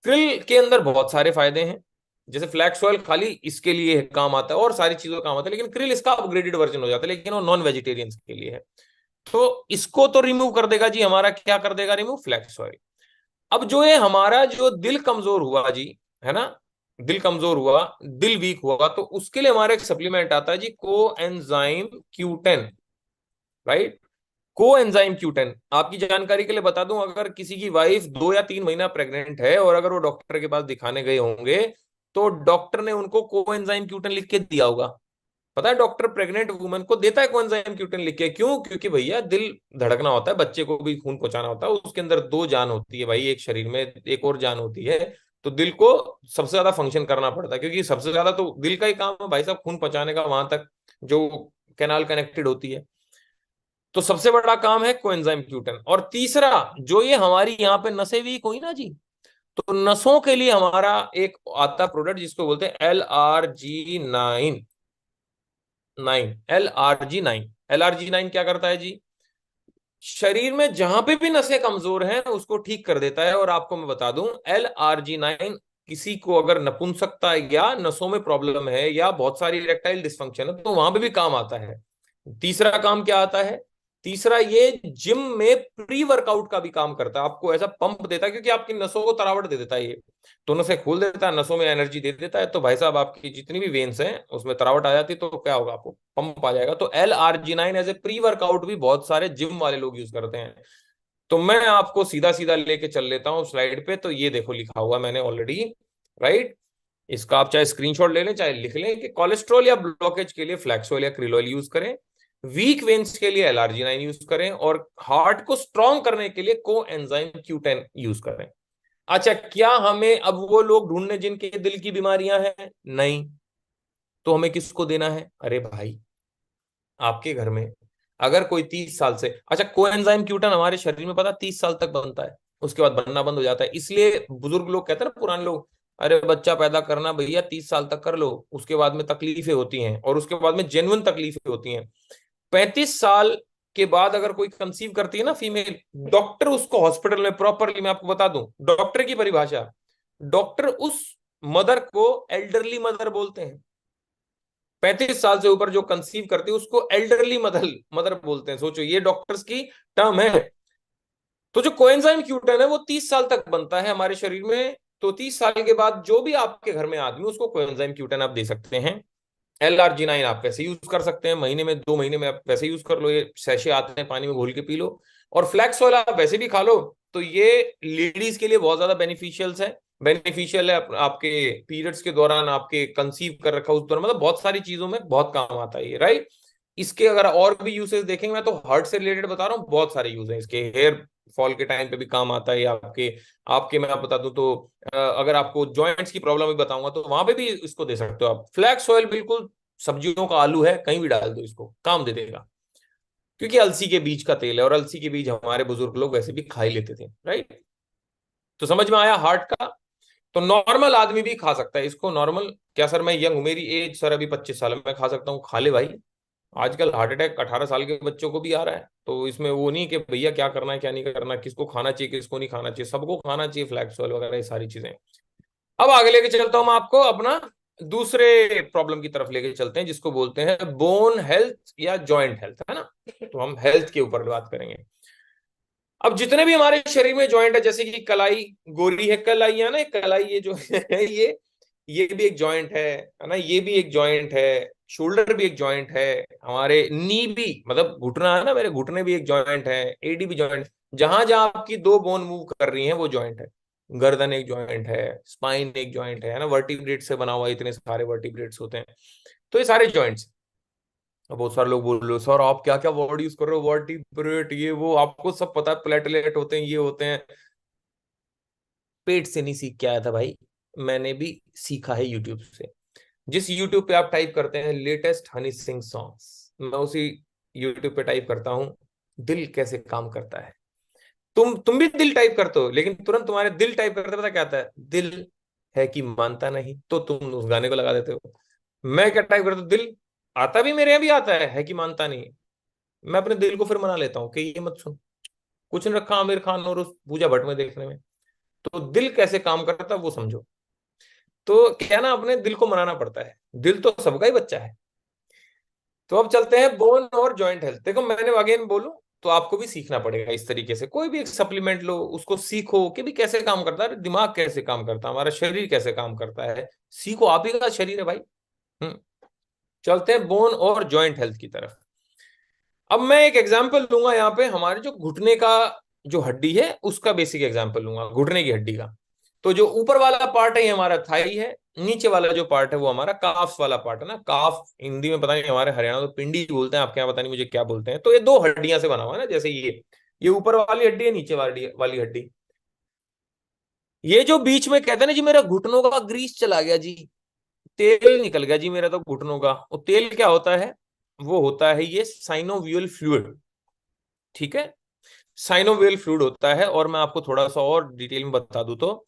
क्रिल के अंदर बहुत सारे फायदे हैं। जैसे फ्लैक्स ऑयल खाली इसके लिए काम आता है और सारी चीजों का काम आता है, लेकिन क्रिल इसका अपग्रेडेड वर्जन हो जाता है, लेकिन वो नॉन वेजिटेरियंस के लिए है। तो इसको तो रिमूव कर देगा जी हमारा, क्या कर देगा रिमूव? Flax oil. अब जो है हमारा जो दिल कमजोर हुआ जी, है ना, दिल कमजोर हुआ, दिल वीक हुआ, तो उसके लिए हमारा एक सप्लीमेंट आता है जी, को एंजाइम क्यूटेन। राइट। को एंजाइम क्यूटेन, आपकी जानकारी के लिए बता दूं, अगर किसी की वाइफ 2 या 3 महीना प्रेग्नेंट है और अगर वो डॉक्टर के पास दिखाने गए होंगे, तो डॉक्टर ने उनको को एंजाइम क्यूटेन लिख के दिया होगा। पता है डॉक्टर प्रेग्नेंट वुमन को देता है को एंजाइम क्यूटेन लिख के, क्यों? क्योंकि भैया दिल धड़कना होता है, बच्चे को भी खून पहुंचाना होता है, उसके अंदर दो जान होती है भाई, एक शरीर में एक और जान होती है। तो दिल को सबसे ज्यादा फंक्शन करना पड़ता है, क्योंकि सबसे ज्यादा तो दिल का ही काम है भाई साहब, खून पहुंचाने का वहां तक जो कैनाल कनेक्टेड होती है। तो सबसे बड़ा काम है कोएंजाइम क्यूटन। और तीसरा, जो ये हमारी यहाँ पे नसें वीक हुई ना जी, तो नसों के लिए हमारा एक आता प्रोडक्ट जिसको बोलते हैं LRG9। LRG9 क्या करता है जी? शरीर में जहां पे भी नसें कमजोर हैं उसको ठीक कर देता है। और आपको मैं बता दूं, LRG9 किसी को अगर नपुंसकता है या नसों में प्रॉब्लम है या बहुत सारी इरेक्टाइल डिस्फंक्शन है, तो वहां पे भी काम आता है। तीसरा काम क्या आता है? तीसरा, ये जिम में प्री वर्कआउट का भी काम करता है, आपको ऐसा पंप देता है, क्योंकि आपकी नसों को तरावट दे देता है ये, तो नसें खोल देता है, नसों में एनर्जी दे देता है। तो भाई साहब आपकी जितनी भी वेन्स हैं उसमें तरावट आ जाती है, तो क्या होगा? आपको पंप आ जाएगा। तो LRG9 as a pre workout भी बहुत सारे जिम वाले लोग यूज करते हैं। तो मैं आपको सीधा सीधा लेके चल लेता हूँ स्लाइड पे, तो ये देखो लिखा हुआ मैंने ऑलरेडी। राइट। इसका आप चाहे स्क्रीनशॉट ले लें चाहे लिख लें कि कोलेस्ट्रॉल या ब्लॉकेज के लिए फ्लैक्स ऑयल या क्रिल ऑयल यूज करें, वीक वेन्स के लिए LRG9 यूज करें, और हार्ट को स्ट्रॉन्ग करने के लिए को एंजाइम क्यूटेन यूज करें। अच्छा, क्या हमें अब वो लोग ढूंढने जिनके दिल की बीमारियां हैं? नहीं। तो हमें किसको देना है? अरे भाई, आपके घर में अगर कोई 30 साल से, अच्छा कोएंजाइम क्यूटन हमारे शरीर में पता 30 साल तक बनता है, उसके बाद बनना बंद हो जाता है। इसलिए बुजुर्ग लोग कहते हैं ना, पुराने लोग, अरे बच्चा पैदा करना भैया 30 साल तक कर लो, उसके बाद में तकलीफें होती हैं, और उसके बाद में जेन्युइन तकलीफें होती हैं। 35 साल के बाद अगर कोई कंसीव करती है ना फीमेल, डॉक्टर उसको हॉस्पिटल में प्रॉपरली, मैं आपको बता दूं डॉक्टर की परिभाषा, डॉक्टर उस मदर को एल्डरली मदर बोलते हैं। 35 साल से ऊपर जो कंसीव करती है उसको एल्डरली मदर मदर बोलते हैं। सोचो, ये डॉक्टर्स की टर्म है। तो जो कोएंजाइम क्यूटन है वो 30 साल तक बनता है हमारे शरीर में। तो 30 साल के बाद जो भी आपके घर में आदमी, उसको कोएंजाइम क्यूटन आप दे सकते हैं। LRG9 आप वैसे यूज कर सकते हैं, महीने में 2 महीने में आप वैसे यूज कर लो, ये सैशे आते हैं पानी में घोल के पी लो। और फ्लैक्स ऑयल आप वैसे भी खा लो। तो ये लेडीज के लिए बहुत ज्यादा बेनिफिशियल है आपके पीरियड्स के दौरान, आपके कंसीव कर रखा उस दौरान, मतलब बहुत सारी चीजों में बहुत काम आता है ये। राइट। इसके अगर और भी यूसेज देखेंगे, मैं तो हार्ट से रिलेटेड बता रहा हूँ, बहुत सारे यूज हैं इसके। हेयर फॉल के टाइम पे भी काम आता है, या आपके आपके मैं आप बता दूं तो अगर आपको जॉइंट्स की प्रॉब्लम भी बताऊंगा तो वहां पे भी इसको दे सकते हो आप। फ्लैक्स ऑयल बिल्कुल सब्जियों का आलू है, कहीं भी डाल दो इसको, काम दे देगा। क्योंकि अलसी के बीज का तेल है, और अलसी के बीज हमारे बुजुर्ग लोग वैसे भी खा ही लेते थे। राइट। तो समझ में आया हार्ट का? तो नॉर्मल आदमी भी खा सकता है इसको। नॉर्मल क्या सर, मैं यंग हूं, मेरी एज सर अभी 25 साल है, मैं खा सकता हूँ? खा ले भाई। आजकल हार्ट अटैक 18 साल के बच्चों को भी आ रहा है, तो इसमें वो नहीं कि भैया क्या करना है क्या नहीं करना, किसको खाना चाहिए किसको नहीं खाना चाहिए, सबको खाना चाहिए फ्लैक्स ऑयल वगैरह ये सारी चीजें। अब आगे लेके चलता हूं मैं आपको अपना दूसरे प्रॉब्लम की तरफ लेके चलते हैं, जिसको बोलते हैं बोन हेल्थ या जॉइंट हेल्थ, है ना। तो हम हेल्थ के ऊपर बात करेंगे। अब जितने भी हमारे शरीर में जॉइंट है, जैसे कि कलाई, गोरी है कलाई, है ना, कलाई ये जो है ये भी एक जॉइंट है ना, ये भी एक जॉइंट है, शोल्डर भी एक जॉइंट है, हमारे नी भी, मतलब घुटना है ना, मेरे घुटने भी एक जॉइंट है, एडी भी जॉइंट। जहां जहां आपकी दो बोन मूव कर रही हैं वो जॉइंट है। गर्दन एक जॉइंट है, स्पाइन एक जॉइंट है ना, वर्टिब्रेट से बना हुआ इतने सारे वर्टिब्रेट्स होते हैं। तो ये सारे जॉइंट्स। अब बहुत सारे लोग बोल रहे हो सर आप क्या क्या वर्ड यूज कर रहे हो, वर्टिब्रेट ये वो, आपको सब पता है, प्लेटलेट होते हैं, ये होते हैं। पेट से नहीं सीख के आया था भाई, मैंने भी सीखा है यूट्यूब से। जिस यूट्यूब पे आप टाइप करते हैं लेटेस्ट हनी सिंह सॉन्ग्स, मैं उसी यूट्यूब पे टाइप करता हूँ दिल कैसे काम करता है। तुम भी दिल टाइप करते हो, लेकिन तुरंत तुम्हारे दिल टाइप करते पता क्या आता है, दिल है कि मानता नहीं, तो तुम उस गाने को लगा देते हो। मैं क्या टाइप करता हूँ, दिल आता भी मेरे यहाँ भी आता है कि मानता नहीं। मैं अपने दिल को फिर मना लेता हूँ कि ये मत सुन, कुछ नहीं रखा आमिर खान और उस पूजा भट्ट में देखने में। तो दिल कैसे काम करता है वो समझो। तो क्या ना, अपने दिल को मनाना पड़ता है, दिल तो सबका ही बच्चा है। तो अब चलते हैं बोन और जॉइंट हेल्थ। देखो मैंने अगेन बोलूं तो आपको भी सीखना पड़ेगा इस तरीके से, कोई भी एक सप्लीमेंट लो, उसको सीखो कि भी कैसे काम करता है, दिमाग कैसे काम करता है, हमारा शरीर कैसे काम करता है, सीखो, आप ही का शरीर है भाई। हम्म चलते हैं बोन और जॉइंट हेल्थ की तरफ। अब मैं एक एग्जांपल लूंगा यहाँ पे, हमारे जो घुटने का जो हड्डी है उसका बेसिक एग्जांपल लूंगा, घुटने की हड्डी का। तो जो ऊपर वाला पार्ट है ये हमारा थाई है, नीचे वाला जो पार्ट है वो हमारा काफ वाला पार्ट है ना। काफ हिंदी में पता नहीं, हमारे हरियाणा तो पिंडी बोलते हैं, आपके यहाँ पता नहीं मुझे क्या बोलते हैं। तो ये दो हड्डियां से बना हुआ है ना, जैसे ये ऊपर वाली हड्डी है, नीचे वाली वाली हड्डी। ये जो बीच में कहते हैं ना जी मेरा घुटनों का ग्रीस चला गया जी, तेल निकल गया जी मेरा तो घुटनों का, वो तेल क्या होता है, वो होता है ये साइनोवियल फ्लूइड। ठीक है, साइनोवियल फ्लूइड होता है। और मैं आपको थोड़ा सा और डिटेल में बता दूं तो,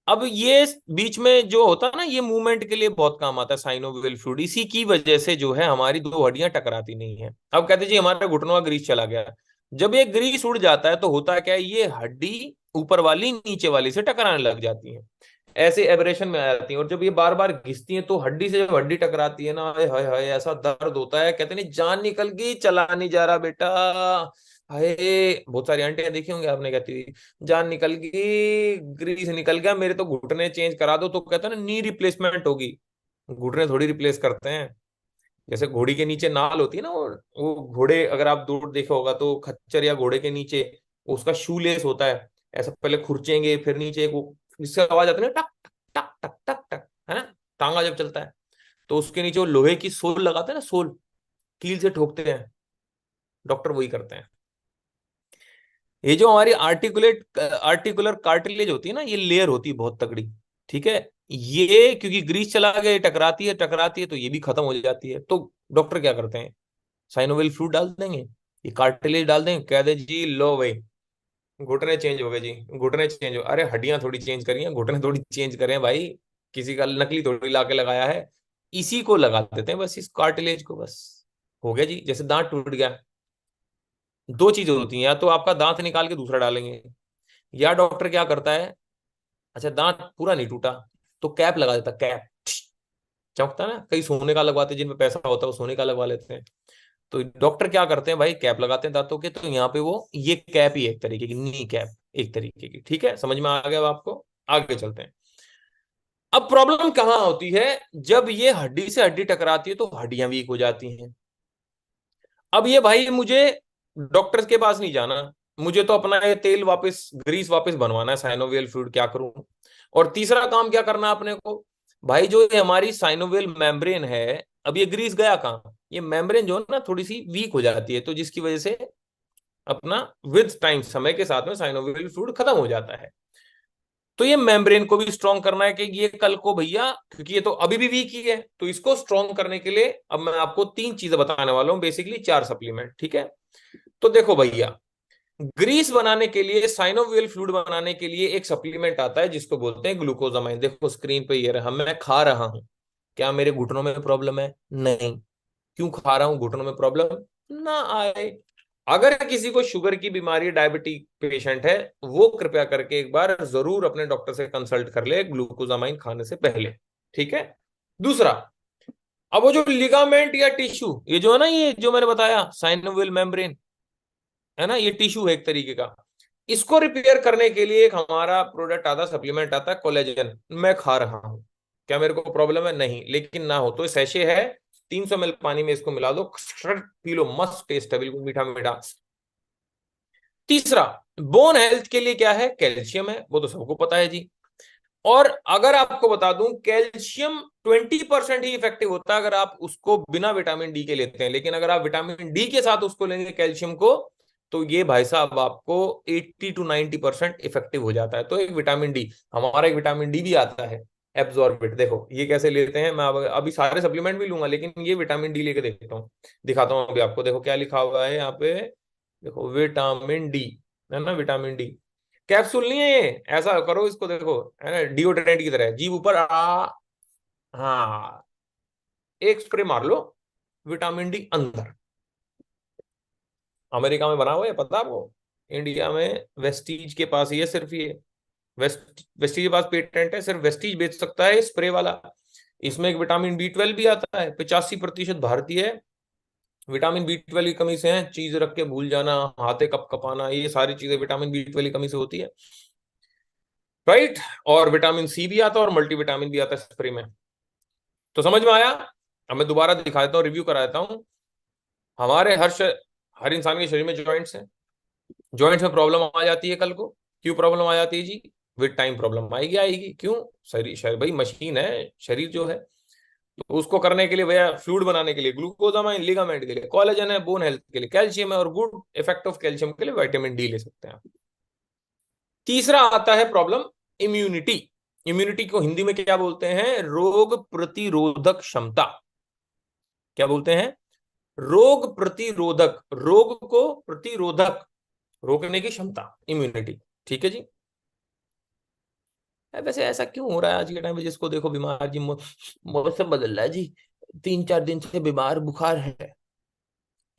अब ये बीच में जो होता है ना, ये मूवमेंट के लिए बहुत काम आता है साइनोवियल फ्लूइड, इसी की वजह से जो है हमारी दो हड्डियां टकराती नहीं है। अब कहते जी हमारा घुटनों का ग्रीस चला गया, जब ये ग्रीस उड़ जाता है तो होता क्या है, ये हड्डी ऊपर वाली नीचे वाली से टकराने लग जाती है, ऐसे एब्रेशन में आ जाती है। और जब ये बार बार घिसती है तो हड्डी से जब हड्डी टकराती है ना, हाय हाय हाय, ऐसा दर्द होता है, कहते नहीं जान निकल गई, चला नहीं जा रहा बेटा। हाय, बहुत सारी आंटियां देखी होंगी आपने, कहती हुई जान निकल गई, ग्रीस निकल गया, मेरे तो घुटने चेंज करा दो। तो कहता है ना नी रिप्लेसमेंट होगी, घुटने थोड़ी रिप्लेस करते हैं। जैसे घोड़ी के नीचे नाल होती है ना, वो घोड़े अगर आप दूर देखा होगा तो खच्चर या घोड़े के नीचे उसका शू लेस होता है, ऐसा पहले खुरचेंगे फिर नीचे वो, जिससे आवाज आती है ना, टक टक टक टक टक, है ना, टांगा जब चलता है तो उसके नीचे वो लोहे की सोल लगाते हैं ना, सोल कील से ठोकते हैं, डॉक्टर वही करते हैं। ये जो हमारी आर्टिकुलर कार्टिलेज होती है ना, ये लेयर होती है बहुत तगड़ी। ठीक है, ये क्योंकि ग्रीस चला गया, टकराती है तो ये भी खत्म हो जाती है। तो डॉक्टर क्या करते हैं, साइनोवियल फ्लूइड डाल देंगे, ये कार्टिलेज डाल देंगे, कह दे जी लो भाई घुटने चेंज हो गए जी, घुटने चेंज हो, अरे हड्डियां थोड़ी चेंज करी हैं, घुटने थोड़ी चेंज करें भाई, किसी का नकली थोड़ी ला के लगाया है, इसी को लगा देते हैं बस, इस कार्टिलेज को बस, हो गया जी। जैसे दांत टूट गया, दो चीजें होती हैं, या तो आपका दांत निकाल के दूसरा डालेंगे, या डॉक्टर क्या करता है, अच्छा दांत पूरा नहीं टूटा तो कैप लगा देता, कैप चमकता है ना, कई सोने का लगवाते हैं, जिनमें पैसा होता है वो सोने का लगवा लेते हैं। तो डॉक्टर क्या करते हैं भाई, कैप लगाते हैं दांतों के, तो यहाँ पे वो ये कैप ही एक तरीके की नी कैप, एक तरीके की। ठीक है, समझ में आ गया अब आपको, आगे चलते हैं। अब प्रॉब्लम कहाँ होती है, जब ये हड्डी से हड्डी टकराती है तो हड्डियां वीक हो जाती हैं। अब ये भाई मुझे डॉक्टर के पास नहीं जाना, मुझे तो अपना ये तेल वापस, ग्रीस वापस बनवाना है, साइनोवियल फ्लूइड क्या करूं। और तीसरा काम क्या करना है अपने को, भाई जो ये हमारी साइनोवियल मेम्ब्रेन है, अब ये ग्रीस गया कहाँ, ये मेम्ब्रेन जो है ना थोड़ी सी वीक हो जाती है, तो जिसकी वजह से अपना विद टाइम, समय के साथ में साइनोवियल फ्लूइड खत्म हो जाता है। तो ये मेम्ब्रेन को भी स्ट्रॉन्ग करना है कि ये कल को भैया, क्योंकि ये तो अभी भी वीक ही है, तो इसको स्ट्रॉन्ग करने के लिए अब मैं आपको तीन चीजें बताने वाला हूं, बेसिकली चार सप्लीमेंट। ठीक है, तो देखो भैया, ग्रीस बनाने के लिए, साइनोवियल फ्लूइड बनाने के लिए एक सप्लीमेंट आता है जिसको बोलते हैं ग्लूकोजामाइन। देखो स्क्रीन पे ये रहा, मैं खा रहा हूं, क्या मेरे घुटनों में प्रॉब्लम है, नहीं। क्यों खा रहा हूं, घुटनों में प्रॉब्लम ना आए। अगर किसी को शुगर की बीमारी, डायबिटिक पेशेंट है, वो कृपया करके एक बार जरूर अपने डॉक्टर से कंसल्ट कर ले ग्लूकोजामाइन खाने से पहले। ठीक है, दूसरा, अब वो जो लिगामेंट या टिश्यू, ये जो है ना, ये जो मैंने बताया साइनोवियल मेम्ब्रेन है ना, ये टिश्यू है एक तरीके का, इसको रिपेयर करने के लिए एक हमारा प्रोडक्ट आता, सप्लीमेंट आता है, कोलेजन। मैं खा रहा हूं, क्या मेरे को प्रॉब्लम है? नहीं। लेकिन ना हो तो सैशे है, 300 ml पानी में इसको मिला दो, पी लो, मस्त टेस्ट है, बिल्कुल मीठा मीठा। तीसरा, बोन हेल्थ के लिए क्या है? कैल्शियम है, वो तो सबको पता है जी। और अगर आपको बता दूं, कैल्शियम 20% ही इफेक्टिव होता है अगर आप उसको बिना विटामिन डी के लेते हैं, लेकिन अगर आप विटामिन डी के साथ उसको लेंगे कैल्शियम को, तो ये भाई साहब आपको 80 to 90% इफेक्टिव हो जाता है। तो एक विटामिन डी, हमारा एक विटामिन डी भी आता है एब्जॉर्बिट, देखो ये कैसे लेते हैं। मैं अभी सारे सप्लीमेंट भी लूंगा, लेकिन ये विटामिन डी लेके देखता हूँ, दिखाता हूँ अभी आपको। देखो क्या लिखा हुआ है यहाँ पे, देखो विटामिन डी, है ना, विटामिन डी कैप्सूल नहीं है ये, ऐसा करो इसको, देखो है ना, डिओड्रेंट की तरह है, जीभ ऊपर आ, हाँ, एक स्प्रे मार लो, विटामिन डी अंदर। अमेरिका में बना हुआ है, पता आपको? इंडिया में वेस्टीज के पास ही है सिर्फ ये, वेस्टीज के पास पेटेंट है, सिर्फ वेस्टीज बेच सकता है स्प्रे वाला। इसमें एक विटामिन बी 12 भी आता है, 85% भारतीय है। विटामिन बी 12 की कमी से है, चीज रख के भूल जाना, हाथे कप कपाना, ये सारी चीजें विटामिन बी 12 की कमी से होती है, राइट। और विटामिन सी भी आता है और मल्टीविटामिन भी आता है स्प्रे में। तो समझ में आया? अब मैं दोबारा दिखा देता हूँ, रिव्यू करा देता हूँ। हमारे हर इंसान के शरीर में जॉइंट्स हैं, जॉइंट्स में प्रॉब्लम आ जाती है कल को। क्यों प्रॉब्लम आ जाती है जी? विद टाइम प्रॉब्लम आएगी आएगी। क्यों? शरीर भाई मशीन है शरीर जो है, तो उसको करने के लिए भैया, फ्लूइड बनाने के लिए ग्लूकोजामाइन, लिगामेंट के लिए कोलेजन है, बोन हेल्थ के लिए कैल्शियम है, और गुड इफेक्ट ऑफ कैल्शियम के लिए विटामिन डी ले सकते हैं आप। तीसरा आता है प्रॉब्लम, इम्यूनिटी। इम्यूनिटी को हिंदी में क्या बोलते हैं? रोग प्रतिरोधक क्षमता। क्या बोलते हैं? रोग प्रतिरोधक, रोग को प्रतिरोधक, रोकने की क्षमता, इम्यूनिटी। ठीक है जी। वैसे ऐसा क्यों हो रहा है आज के टाइम में, जिसको देखो बीमार जी, मौसम बदल रहा है जी, 3 4 दिन से बीमार, बुखार है।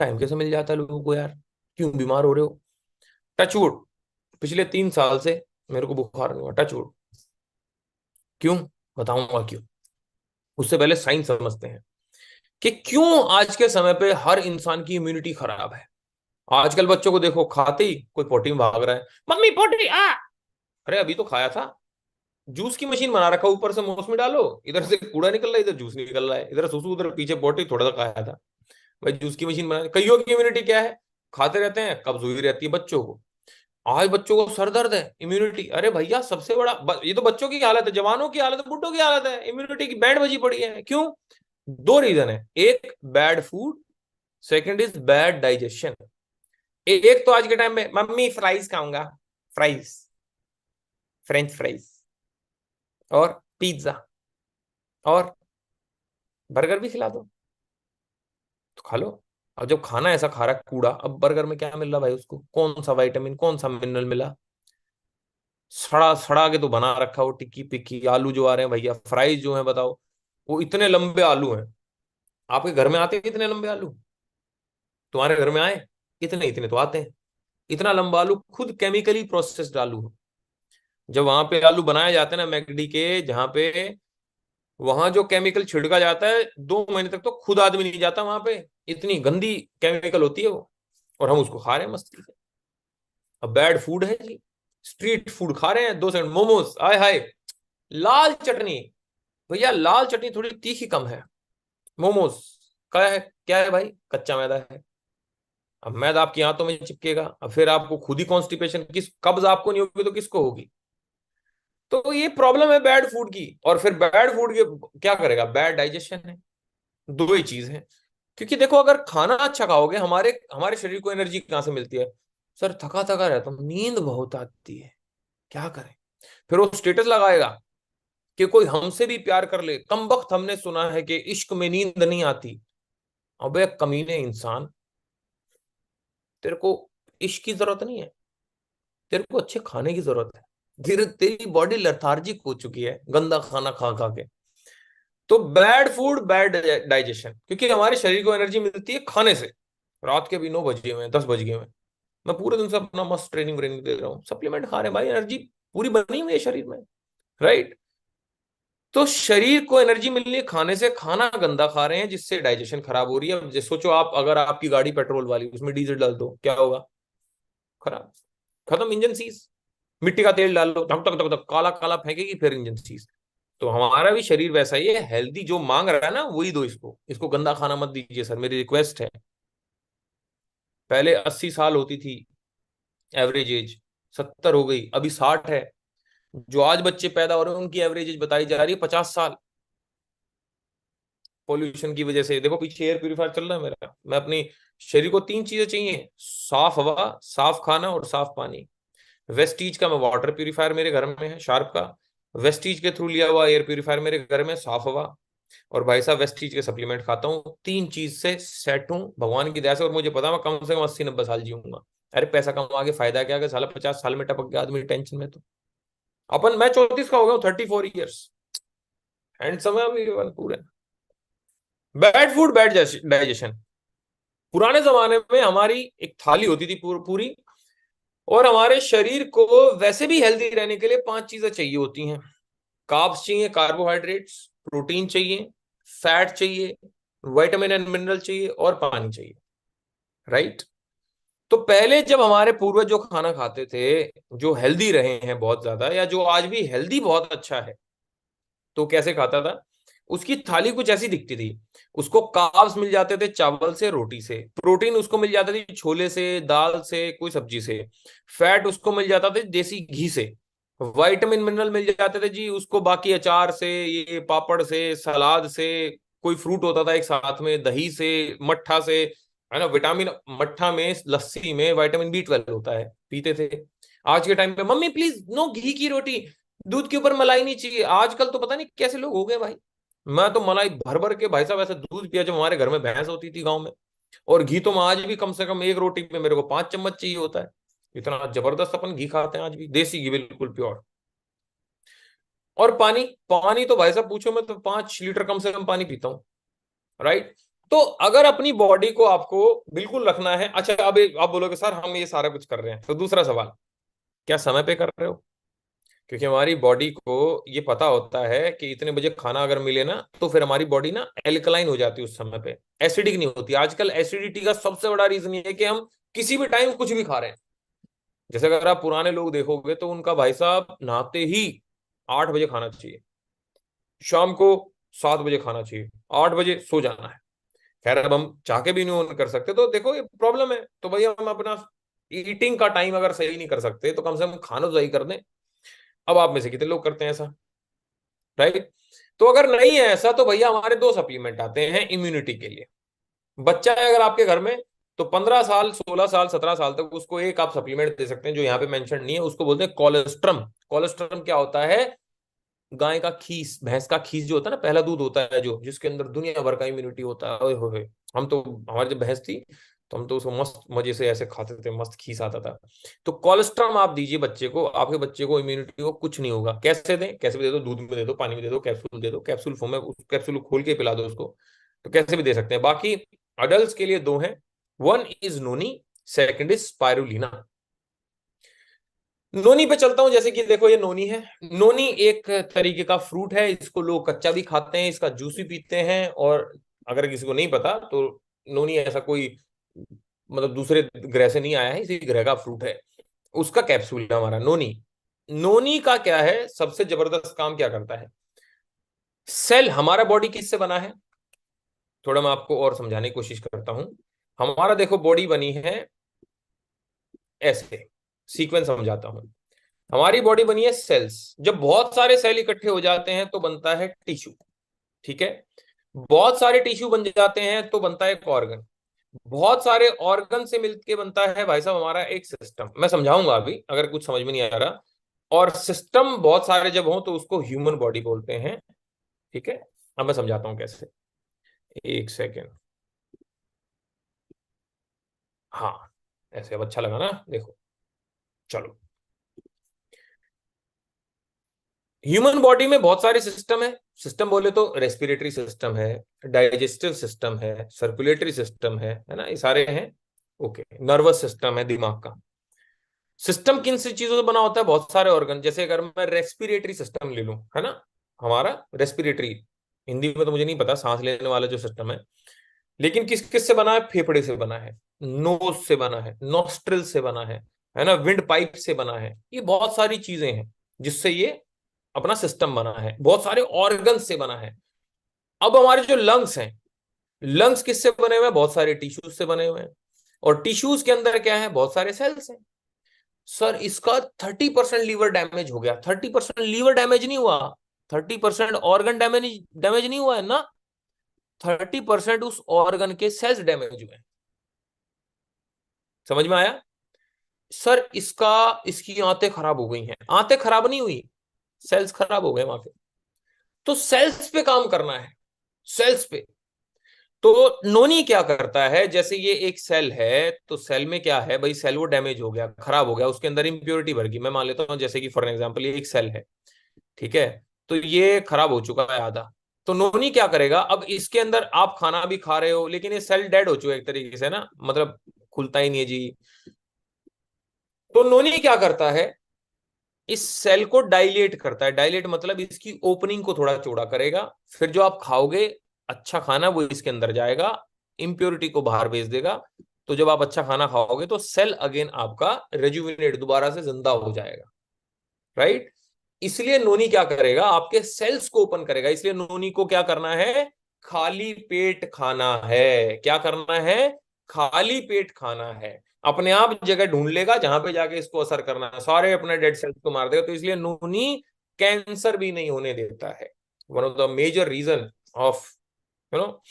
टाइम कैसे मिल जाता है लोगों को यार? क्यों बीमार हो रहे हो? टचवुड, पिछले 3 साल से मेरे को बुखार नहीं हुआ, टचवुड। क्यों? बताऊंगा क्यों। उससे पहले साइंस समझते हैं कि क्यों आज के समय पे हर इंसान की इम्यूनिटी खराब है। आजकल बच्चों को देखो, खाते ही कोई पोटी में भाग रहा है, मम्मी पोटी आ। अरे अभी तो खाया था। जूस की मशीन बना रखा, ऊपर से मौसमी डालो, इधर से कूड़ा निकल रहा है, इधर जूस निकल रहा है, इधर सुसु, उधर पीछे पोटी, थोड़ा सा खाया था। भाई जूस की मशीन बना, कईयों की इम्यूनिटी क्या है? खाते रहते हैं, कब्ज हुई रहती है बच्चों को। आज बच्चों को सर दर्द है, इम्यूनिटी, अरे भैया सबसे बड़ा ये तो बच्चों की हालत है, जवानों की हालत है, बुड्ढों की हालत है, इम्यूनिटी की बैंड बजी पड़ी है। क्यों? दो रीजन है, एक bad food, second is bad digestion. एक तो आज के टाइम में मम्मी फ्राइज खाऊंगा, फ्राइज, फ्रेंच फ्राइज, और पिज्जा, और बर्गर भी खिला दो तो खा लो। अब जब खाना ऐसा खा रहा है कूड़ा, अब बर्गर में क्या मिल रहा भाई उसको? कौन सा विटामिन, कौन सा मिनरल मिला? सड़ा सड़ा के तो बना रखा हो, टिक्की पिक्की आलू जो आ रहे हैं भैया, फ्राइज जो है बताओ, वो इतने लंबे आलू हैं। आपके घर में आते हैं इतने लंबे आलू? तुम्हारे घर में आए? इतने इतने तो आते हैं। इतना लंबा आलू, खुद केमिकली प्रोसेस्ड आलू। जब वहां पे आलू बनाए जाते हैं ना मैकडी के, जहां पे, वहां जो केमिकल छिड़का जाता है, 2 महीने तक तो खुद आदमी नहीं जाता वहां पे, इतनी गंदी केमिकल होती है वो। और हम उसको खा रहे हैं मस्ती से। अब बैड फूड है जी, स्ट्रीट फूड खा रहे हैं, 2 सेकंड मोमोज, आय हाय, लाल चटनी। भैया लाल चटनी थोड़ी तीखी कम है। मोमोज क्या है? क्या है भाई? कच्चा मैदा है। अब मैदा आपकी हाथों में चिपकेगा, अब फिर आपको खुद ही कॉन्स्टिपेशन, किस कब्ज आपको नहीं होगी तो किसको होगी? तो ये प्रॉब्लम है बैड फूड की। और फिर बैड फूड के क्या करेगा? बैड डाइजेशन है। दो ही चीज है। क्योंकि देखो, अगर खाना अच्छा खाओगे, हमारे हमारे शरीर को एनर्जी कहाँ से मिलती है? सर थका थका रहता हूँ, नींद बहुत आती है, क्या करें? फिर वो स्टेटस लगाएगा कि कोई हमसे भी प्यार कर ले, कम वक्त हमने सुना है कि इश्क में नींद नहीं आती। अबे कमीने इंसान, तेरे को इश्क की जरूरत नहीं है, तेरे को अच्छे खाने की जरूरत है। धीरे तेरी बॉडी लेथार्जिक हो चुकी है गंदा खाना खा खा के। तो बैड फूड, बैड डाइजेशन, क्योंकि हमारे शरीर को एनर्जी मिलती है खाने से। रात के भी 9 बज गए हैं, 10 बज गए हैं, मैं पूरे दिन से अपना मस्त ट्रेनिंग व्रेनिंग दे रहा हूँ, सप्लीमेंट खा रहे हैं भाई, एनर्जी पूरी बनी हुई है शरीर में, राइट। तो शरीर को एनर्जी मिल रही है खाने से, खाना गंदा खा रहे हैं जिससे डाइजेशन खराब हो रही है। अब सोचो आप, अगर आपकी गाड़ी पेट्रोल वाली, उसमें डीजल डाल दो, क्या होगा? खराब, खत्म इंजन सीज। मिट्टी का तेल डाल लो, धक धक धक धक, काला काला फेंकेगी, फिर इंजन सीज। तो हमारा भी शरीर वैसा ही है, हेल्दी जो मांग रहा है ना वही दो इसको। इसको गंदा खाना मत दीजिए सर, मेरी रिक्वेस्ट है। पहले 80 साल होती थी एवरेज एज, 70 हो गई, अभी 60 है। जो आज बच्चे पैदा हो रहे हैं उनकी एवरेज एज बताई जा रही है 50 साल। पॉल्यूशन की वजह से देखो, पीछे एयर प्यूरिफायर चल रहा है मेरा। मैं अपनी शरीर को 3 चीजें चाहिए: साफ हवा, साफ खाना और साफ पानी। वेस्टीज का मैं वाटर प्यूरिफायर मेरे घर में है, शार्प का। वेस्टीज के थ्रू लिया हुआ एयर प्यूरिफायर मेरे घर में, साफ हवा। और भाई साहब वेस्टीज के सप्लीमेंट खाता हूँ। 3 चीज से सेट हूँ भगवान की दया से, और मुझे पता मैं कम से कम 80-90 साल जीऊंगा। अरे पैसा कमा के फायदा क्या, अगर साला 50 साल में टपक गया आदमी टेंशन में तो। अपन, मैं 34 का हो गया हूँ, 34 ईयर्स, हैंडसम है अभी पूरे। Bad food bad digestion. पुराने जमाने में हमारी एक थाली होती थी पूरी, और हमारे शरीर को वैसे भी हेल्दी रहने के लिए 5 चीजें चाहिए होती हैं। कार्ब्स चाहिए, कार्बोहाइड्रेट्स, प्रोटीन चाहिए, फैट चाहिए, विटामिन एंड मिनरल चाहिए, और पानी चाहिए। राइट? तो पहले जब हमारे पूर्वज जो खाना खाते थे, जो हेल्दी रहे हैं बहुत ज्यादा, या जो आज भी हेल्दी बहुत अच्छा है, तो कैसे खाता था? उसकी थाली कुछ ऐसी दिखती थी। उसको कार्ब्स मिल जाते थे चावल से, रोटी से। प्रोटीन उसको मिल जाता थी छोले से, दाल से, कोई सब्जी से। फैट उसको मिल जाता था देसी घी से। विटामिन मिनरल मिल जाते थे जी उसको बाकी अचार से, ये पापड़ से, सलाद से। कोई फ्रूट होता था एक साथ में, दही से, मट्ठा से, है ना। विटामिन मट्ठा में, लस्सी में विटामिन B12 होता है, पीते थे। आज के टाइम पे मम्मी प्लीज नो घी की रोटी, दूध के ऊपर मलाई नहीं चाहिए। आजकल तो पता नहीं कैसे लोग हो गए भाई। मैं तो मलाई भर भर के भाई साहब ऐसे दूध पिया, जब हमारे घर में भैंस होती थी गांव में। और घी तो मैं आज भी कम से कम एक रोटी में मेरे को 5 चम्मच चाहिए होता है। इतना जबरदस्त अपन घी खाते हैं आज भी, देसी घी, बिल्कुल प्योर। और पानी, पानी तो भाई साहब पूछो, मैं तो 5 लीटर कम से कम पानी पीता हूँ। राइट? तो अगर अपनी बॉडी को आपको बिल्कुल रखना है, अच्छा अब आप बोलोगे सर हम ये सारा कुछ कर रहे हैं, तो दूसरा सवाल, क्या समय पे कर रहे हो? क्योंकि हमारी बॉडी को ये पता होता है कि इतने बजे खाना अगर मिले ना, तो फिर हमारी बॉडी ना एल्कलाइन हो जाती है उस समय पे, एसिडिक नहीं होती। आजकल एसिडिटी का सबसे बड़ा रीजन ये है कि हम किसी भी टाइम कुछ भी खा रहे हैं। जैसे अगर आप पुराने लोग देखोगे तो उनका भाई साहब नहाते ही 8 बजे खाना चाहिए, शाम को 7 बजे खाना चाहिए, 8 बजे सो जाना है। खैर अब हम चाह के भी नहीं ऑन कर सकते, तो देखो ये प्रॉब्लम है। तो भैया हम अपना ईटिंग का टाइम अगर सही नहीं कर सकते, तो कम से कम खाना तो सही कर दें। अब आप में से कितने लोग करते हैं ऐसा? राइट? तो अगर नहीं है ऐसा, तो भैया हमारे 2 सप्लीमेंट आते हैं इम्यूनिटी के लिए। बच्चा है अगर आपके घर में, तो 15 साल, 16 साल, 17 साल तक उसको एक आप सप्लीमेंट दे सकते हैं, जो यहाँ पे मेंशन नहीं है। उसको बोलते हैं कोलेस्ट्रम। कोलेस्ट्रम क्या होता है? गाय का खीस, भैंस का खीस जो होता है ना, पहला दूध होता है जो, जिसके अंदर दुनिया भर का इम्यूनिटी होता है। ओए होए, हम तो, हमारी जब भैंस थी तो हम तो उसको मस्त मजे से ऐसे खाते थे, मस्त खीस आता था। तो कोलेस्ट्रॉम आप दीजिए बच्चे को, आपके बच्चे को इम्यूनिटी को कुछ नहीं होगा। कैसे दें? कैसे भी दे दो, दूध में दे दो, पानी में दे दो, कैप्सूल दे दो, कैप्सूल फॉर्म में, उस कैप्सूल खोल के पिला दो उसको। तो कैसे भी दे सकते हैं। बाकी अडल्ट के लिए दो हैं, one is noni, second is spirulina. Noni पे चलता हूं। जैसे कि देखो ये नोनी है। नोनी एक तरीके का फ्रूट है, इसको लोग कच्चा भी खाते हैं, इसका जूस भी पीते हैं। और अगर किसी को नहीं पता तो नोनी ऐसा कोई, मतलब दूसरे ग्रह से नहीं आया है, इसी ग्रह का फ्रूट है। उसका कैप्सूल है हमारा नोनी। नोनी का क्या है, सबसे जबरदस्त काम क्या करता है? सेल, हमारा बॉडी किससे बना है? थोड़ा मैं आपको और समझाने की कोशिश करता हूं। हमारा देखो बॉडी बनी है ऐसे, सीक्वेंस समझाता हूं। हमारी बॉडी बनी है सेल्स। जब बहुत सारे सेल इकट्ठे हो जाते हैं तो बनता है टिश्यू। ठीक है? बहुत सारे टिश्यू बन जाते हैं तो बनता है एक ऑर्गन। बहुत सारे ऑर्गन से मिलके बनता है भाई साहब हमारा एक सिस्टम। मैं समझाऊंगा अभी अगर कुछ समझ में नहीं आ रहा। और सिस्टम बहुत सारे जब हो तो उसको ह्यूमन बॉडी बोलते हैं। ठीक है? अब मैं समझाता हूं कैसे। एक सेकेंड। हाँ, ऐसे अब अच्छा लगा ना? देखो, चलो। ह्यूमन बॉडी में बहुत सारे सिस्टम है। सिस्टम बोले तो रेस्पिरेटरी सिस्टम है, डाइजेस्टिव सिस्टम है, सर्कुलेटरी सिस्टम है ना, ये सारे हैं। ओके, नर्वस सिस्टम है दिमाग का। सिस्टम किन सी चीजों से बना होता है? बहुत सारे ऑर्गन। जैसे अगर मैं रेस्पिरेटरी सिस्टम ले लूं, है ना, हमारा रेस्पिरेटरी, हिंदी में तो मुझे नहीं पता, सांस लेने वाला जो सिस्टम है, लेकिन किस किस से बना है? फेफड़े से बना है, नोज से बना है, नॉस्ट्रिल से बना है ना, विंड पाइप से बना है। ये बहुत सारी चीजें हैं जिससे ये अपना सिस्टम बना है, बहुत सारे ऑर्गन से बना है। अब हमारे जो लंग्स हैं, लंग्स किससे बने हुए हैं? बहुत सारे टिश्यूज से बने हुए हैं, और टिश्यूज के अंदर क्या है? बहुत सारे सेल्स हैं। सर इसका 30% लीवर डैमेज हो गया। 30% लीवर डैमेज नहीं हुआ, 30% ऑर्गन डैमेज डैमेज नहीं हुआ है ना, 30% उस ऑर्गन के सेल्स डैमेज हुए। समझ में आया? सर इसका, इसकी आंतें खराब हो गई हैं। आंतें खराब नहीं हुई, सेल्स खराब हो गए वहां पे। तो सेल्स पे काम करना है, सेल्स पे। तो नोनी क्या करता है? जैसे ये एक सेल है, तो सेल में क्या है भाई? सेल वो डैमेज हो गया, खराब हो गया, उसके अंदर इंप्योरिटी भर गई। मैं मान लेता हूं जैसे कि फॉर एग्जांपल ये एक सेल है, ठीक है, तो ये खराब हो चुका है आधा। तो नोनी क्या करेगा? अब इसके अंदर आप खाना भी खा रहे हो, लेकिन ये सेल डेड हो चुका है एक तरीके से ना, मतलब खुलता ही नहीं है जी। तो नोनी क्या करता है? इस सेल को डायलेट करता है। डायलेट मतलब इसकी ओपनिंग को थोड़ा चौड़ा करेगा, फिर जो आप खाओगे अच्छा खाना वो इसके अंदर जाएगा, इंप्योरिटी को बाहर भेज देगा। तो जब आप अच्छा खाना खाओगे तो सेल अगेन आपका रेजुविनेट, दोबारा से जिंदा हो जाएगा, राइट। इसलिए नोनी क्या करेगा? आपके सेल्स को ओपन करेगा। इसलिए नोनी को क्या करना है? खाली पेट खाना है। क्या करना है? खाली पेट खाना है। अपने आप जगह ढूंढ लेगा जहां पे जाके इसको असर करना है, सारे अपने डेड सेल्स को मार देगा। तो इसलिए नोनी कैंसर भी नहीं होने देता है। One of the major reason of you know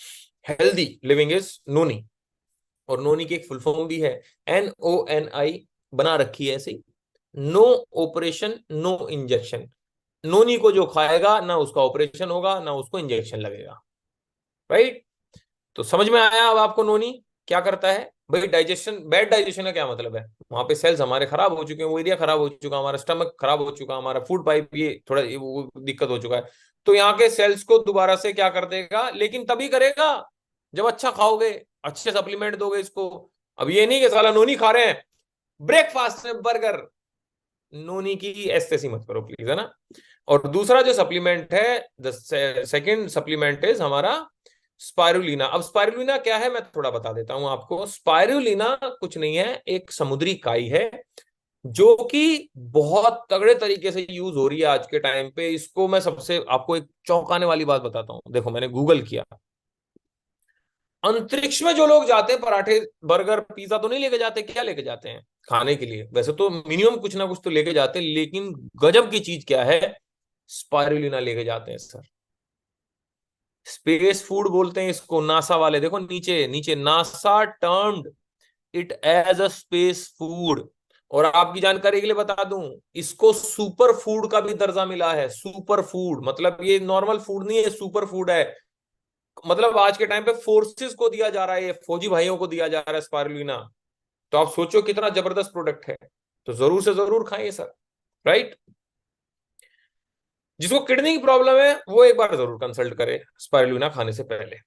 healthy living is noni. और नोनी की एक फुल फॉर्म भी है, NONI, बना रखी है ऐसे, नो ऑपरेशन नो इंजेक्शन। नोनी को जो खाएगा ना उसका ऑपरेशन होगा ना उसको इंजेक्शन लगेगा, राइट। तो समझ में आया अब आपको नोनी क्या करता है? भाई डाइजेशन, बैड डाइजेशन का क्या मतलब है? वहां पे सेल्स हमारे खराब हो चुके हैं, वो एरिया खराब हो चुका, हमारा स्टमक खराब हो चुका, हमारा फूड पाइप ये थोड़ा वो दिक्कत हो चुका है। तो यहाँ के सेल्स को दोबारा से क्या कर देगा? लेकिन तभी करेगा जब अच्छा खाओगे, अच्छे सप्लीमेंट दोगे इसको। अब ये नहीं कि साला नोनी खा रहे हैं ब्रेकफास्ट में बर्गर, नोनी की ऐसी मत करो प्लीज, है ना। और दूसरा जो सप्लीमेंट है, द सेकंड सप्लीमेंट इज हमारा स्पाइरुलिना। अब स्पाइरुलिना क्या है मैं थोड़ा बता देता हूं आपको। स्पाइरुलिना कुछ नहीं है, एक समुद्री काई है जो कि बहुत तगड़े तरीके से यूज हो रही है आज के टाइम पे। इसको मैं सबसे आपको एक चौंकाने वाली बात बताता हूं। देखो मैंने गूगल किया, अंतरिक्ष में जो लोग जाते हैं पराठे बर्गर पिज्जा तो नहीं लेके जाते, क्या लेके जाते हैं खाने के लिए? वैसे तो मिनिमम कुछ ना कुछ तो लेके जाते हैं, लेकिन गजब की चीज क्या है? स्पाइरुलिना लेके जाते हैं सर। स्पेस फूड बोलते हैं इसको, नासा वाले देखो नीचे नीचे, NASA termed it as a space food. और आपकी जानकारी के लिए बता दूं, इसको सुपर फूड का भी दर्जा मिला है। सुपर फूड मतलब ये नॉर्मल फूड नहीं है, सुपर फूड है। मतलब आज के टाइम पे फोर्सेस को दिया जा रहा है, ये फौजी भाइयों को दिया जा रहा है स्पारुलिना। तो आप सोचो कितना जबरदस्त प्रोडक्ट है। तो जरूर से जरूर खाइए सर, राइट। जिसको किडनी की प्रॉब्लम है वो एक बार जरूर कंसल्ट करे स्पारुलिना खाने से पहले।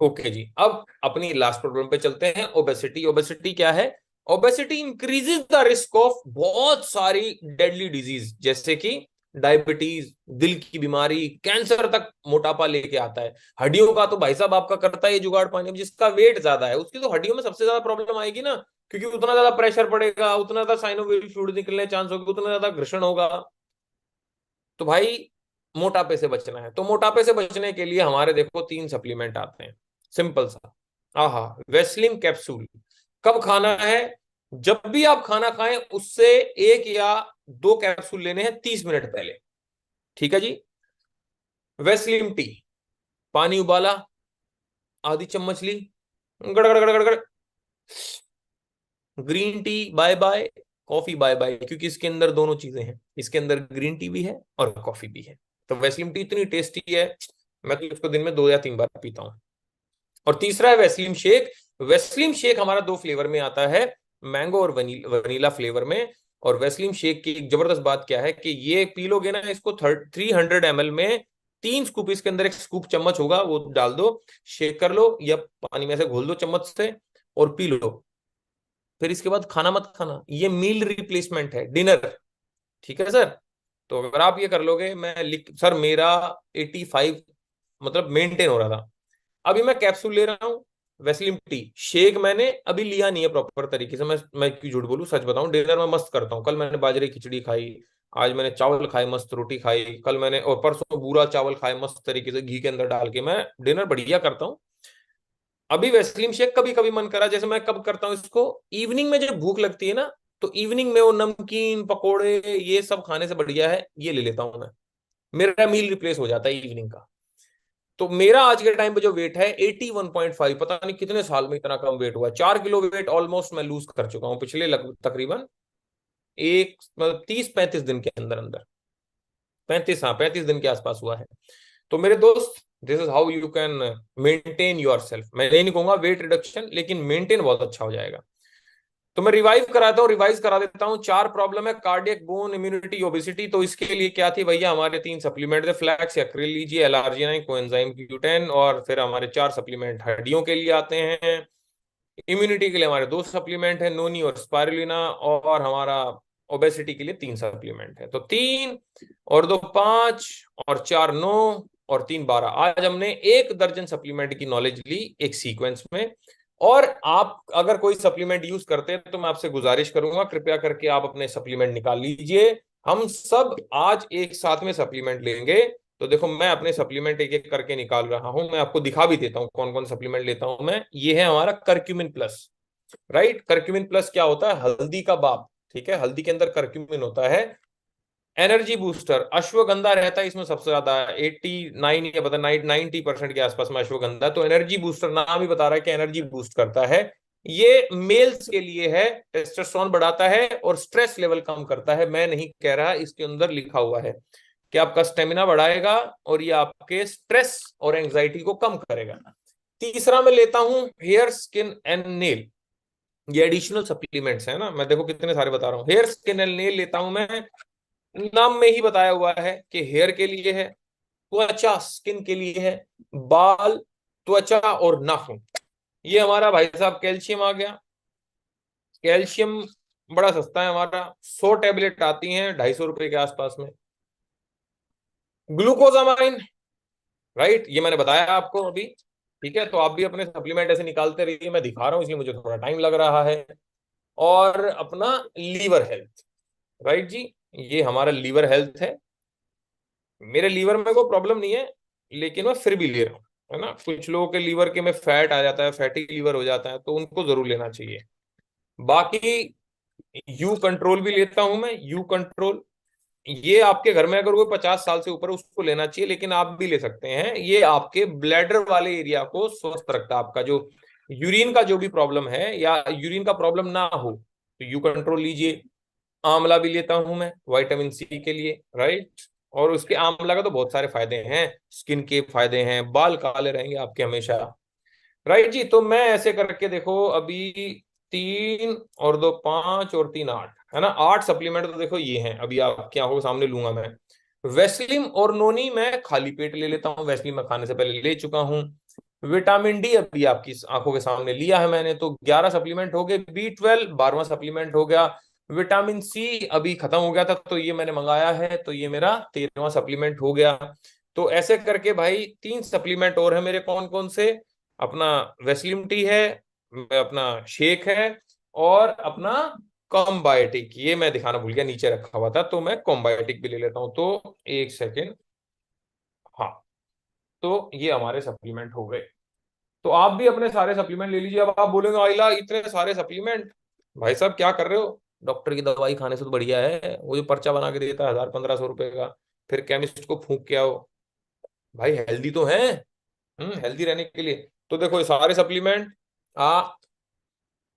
ओके जी, अब अपनी लास्ट प्रॉब्लम पे चलते हैं, ओबेसिटी। ओबेसिटी क्या है? Obesity increases the risk of बहुत सारी डेडली डिजीज, जैसे कि डायबिटीज, दिल की बीमारी, कैंसर तक मोटापा लेके आता है। हड्डियों का तो भाई साहब आपका करता है जुगाड़ पानी। जिसका वेट ज्यादा है उसकी तो हड्डियों में सबसे ज्यादा प्रॉब्लम आएगी ना, क्योंकि उतना ज्यादा प्रेशर पड़ेगा, उतना ज्यादा साइनोवियल फ्लूइड निकलने चांस होगा, उतना ज्यादा घर्षण होगा। तो भाई मोटापे से बचना है, तो मोटापे से बचने के लिए हमारे देखो 3 सप्लीमेंट आते हैं, सिंपल सा। आहा, वेस्लिम कैप्सूल। कब खाना है? जब भी आप खाना खाएं उससे 1 या 2 कैप्सूल लेने हैं 30 मिनट पहले, ठीक है जी। वेस्लिम टी, पानी उबाला, आधी चम्मच ली, गड़गड़ गड़गड़ गड़गड़। Green tea bye bye, coffee bye bye, क्योंकि इसके अंदर दोनों चीजें हैं, इसके अंदर ग्रीन टी भी है और कॉफी भी है। तो वैसलीन टी इतनी टेस्टी है, मैं तो इसको दिन में 2 या 3 बार पीता हूँ। और तीसरा है वैसलीन शेक। वैसलीन शेक हमारा 2 फ्लेवर में आता है, मैंगो और वनीला फ्लेवर में। और वैसलीन शेक की एक जबरदस्त बात क्या है कि ये पी लोगे ना इसको 300 ml में 3 स्कूप, इसके अंदर 1 स्कूप चम्मच होगा वो डाल दो, शेक कर लो या पानी में से घोल दो चम्मच से और पी लो। फिर इसके बाद खाना मत खाना, ये मील रिप्लेसमेंट है, डिनर, ठीक है सर। तो अगर आप ये कर लोगे, मैं लिख सर मेरा 85 मतलब मेंटेन हो रहा था, अभी मैं कैप्सूल ले रहा हूँ वेस्लिम टी, शेक मैंने अभी लिया नहीं है प्रॉपर तरीके से, मैं क्यों झूठ बोलूं, सच बताऊं, डिनर में मस्त करता हूँ, कल मैंने बाजरे की खिचड़ी खाई, आज मैंने चावल खाए मस्त, रोटी खाई, कल मैंने और परसों पूरा चावल खाए मस्त तरीके से घी के अंदर डाल के, मैं डिनर बढ़िया करता हूँ। अभी वेस्लिम शेक कभी कभी मन करा, जैसे मैं कब करता हूँ इसको, इवनिंग में जब भूख लगती है ना, तो इवनिंग में वो नमकीन पकोड़े ये सब खाने से बढ़िया है ये ले लेता हूँ मैं, मेरा मील रिप्लेस हो जाता है इवनिंग का। तो मेरा आज के टाइम पे जो वेट है 81.5, पता नहीं कितने साल में इतना कम वेट हुआ, 4 किलो वेट ऑलमोस्ट मैं लूज कर चुका हूँ पिछले तकरीबन एक मतलब 30-35 दिन के अंदर अंदर, 35, हाँ 35 दिन के आसपास हुआ है। तो मेरे दोस्त, this is how you can maintain your self, मैं ये नहीं कहूंगा वेट रिडक्शन, लेकिन मेंटेन बहुत अच्छा हो जाएगा। तो मैं रिवाइव कराता हूँ, रिवाइज करा देता हूँ। 4 प्रॉब्लम है, कार्डियक, बोन, इम्यूनिटी, ओबेसिटी। तो इसके लिए क्या थी भैया, हमारे 3 सप्लीमेंट थे, फ्लैक्स या क्रिल लीजिए, एल-आर्जिनिन, कोएंजाइम Q10, और फिर हमारे 4 सप्लीमेंट हड्डियों के लिए आते हैं। इम्यूनिटी के लिए हमारे 2 सप्लीमेंट है, नोनी और स्पारुलिना, और हमारा ओबेसिटी के लिए 3 सप्लीमेंट है। तो 3 और 2 5 और 4 9 और 3 12, आज हमने 1 दर्जन सप्लीमेंट की नॉलेज ली एक सीक्वेंस में। और आप अगर कोई सप्लीमेंट यूज करते हैं तो मैं आपसे गुजारिश करूंगा, कृपया करके आप अपने सप्लीमेंट निकाल लीजिए, हम सब आज एक साथ में सप्लीमेंट लेंगे। तो देखो मैं अपने सप्लीमेंट एक एक करके निकाल रहा हूं, मैं आपको दिखा भी देता हूं कौन कौन सप्लीमेंट लेता हूं मैं। ये है हमारा curcumin plus, right. Curcumin plus क्या होता है, हल्दी का बाप, ठीक है, हल्दी के अंदर करक्यूमिन होता है। एनर्जी बूस्टर अश्वगंधा रहता है इसमें सबसे ज्यादा, 89 या पता 90% के आसपास में अश्वगंधा। तो एनर्जी बूस्टर नाम ही बता रहा है कि एनर्जी बूस्ट करता है। ये मेल्स के लिए है, टेस्टोस्टेरोन बढ़ाता है और स्ट्रेस लेवल कम करता है, मैं नहीं कह रहा, इसके अंदर लिखा हुआ है कि आपका स्टेमिना बढ़ाएगा और ये आपके स्ट्रेस और एंग्जाइटी को कम करेगा। तीसरा मैं लेता हूं हेयर, स्किन एंड नेल, ये एडिशनल सप्लीमेंट्स है ना, मैं देखो कितने सारे बता रहा हूँ। हेयर, स्किन एंड नेल लेता हूं मैं, नाम में ही बताया हुआ है कि हेयर के लिए है, त्वचा स्किन के लिए है, बाल, त्वचा और नाखून। ये हमारा भाई साहब कैल्शियम आ गया। कैल्शियम बड़ा सस्ता है हमारा, 100 टैबलेट आती हैं 250 रुपए के आसपास में। ग्लूकोजामाइन, राइट, ये मैंने बताया आपको अभी, ठीक है। तो आप भी अपने सप्लीमेंट ऐसे निकालते रहिए, मैं दिखा रहा हूँ इसलिए मुझे थोड़ा टाइम लग रहा है। और अपना लीवर हेल्थ, राइट जी, ये हमारा लीवर हेल्थ है। मेरे लीवर में कोई प्रॉब्लम नहीं है, लेकिन मैं फिर भी ले रहा हूँ, है ना। कुछ लोगों के लीवर के में फैट आ जाता है, फैटी लीवर हो जाता है, तो उनको जरूर लेना चाहिए। बाकी यू कंट्रोल भी लेता हूं मैं, यू कंट्रोल, ये आपके घर में अगर कोई 50 साल से ऊपर उसको लेना चाहिए, लेकिन आप भी ले सकते हैं। ये आपके ब्लैडर वाले एरिया को स्वस्थ रखता है, आपका जो यूरिन का जो भी प्रॉब्लम है या यूरिन का प्रॉब्लम ना हो तो यू कंट्रोल लीजिए। आंवला भी लेता हूं मैं विटामिन सी के लिए, राइट। और उसके आंवला का तो बहुत सारे फायदे हैं, स्किन के फायदे हैं, बाल काले रहेंगे आपके हमेशा, राइट जी। तो मैं ऐसे करके देखो अभी 3 और 2 5 और 3 8, है ना, 8 सप्लीमेंट तो देखो ये हैं, अभी आपकी आंखों के सामने लूंगा मैं। वेस्लिम और नोनी मैं खाली पेट ले लेता हूँ, वेस्लिम मैं खाने से पहले ले चुका हूँ। विटामिन डी अभी आपकी आंखों के सामने लिया है मैंने, तो 11 सप्लीमेंट हो गए। B12 12वां सप्लीमेंट हो गया। विटामिन सी अभी खत्म हो गया था तो ये मैंने मंगाया है, तो ये मेरा 13वां सप्लीमेंट हो गया। तो ऐसे करके भाई 3 सप्लीमेंट और है मेरे, कौन कौन से, अपना वेस्लिम टी है, अपना शेक है, और अपना कॉम्बायोटिक, ये मैं दिखाना भूल गया नीचे रखा हुआ था, तो मैं कॉम्बायोटिक भी ले लेता हूँ। तो एक सेकेंड, हाँ, तो ये हमारे सप्लीमेंट हो गए। तो आप भी अपने सारे सप्लीमेंट ले लीजिए। अब आप बोलेंगे आइला इतने सारे सप्लीमेंट, भाई साहब क्या कर रहे हो, डॉक्टर की दवाई खाने से तो बढ़िया है वो जो पर्चा बना के देता है 1000-1500 रुपए का, फिर केमिस्ट को फूंक के आओ। भाई हेल्दी तो है, हेल्दी रहने के लिए तो देखो ये सारे सप्लीमेंट आ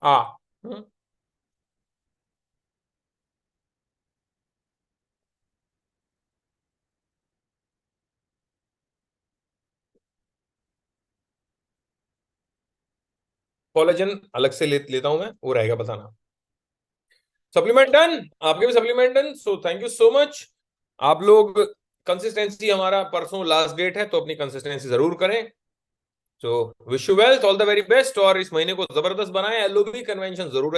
आ कोलेजन अलग से लेता हूं मैं, वो रहेगा बताना। सप्लीमेंट डन, आपके भी supplement done, so thank you so much. आप लोग कंसिस्टेंसी, हमारा परसों लास्ट डेट है, तो अपनी कंसिस्टेंसी जरूर करें। So wish you wealth, all the very best, और इस महीने को जबरदस्त बनाएं, एलओबी कन्वेंशन जरूर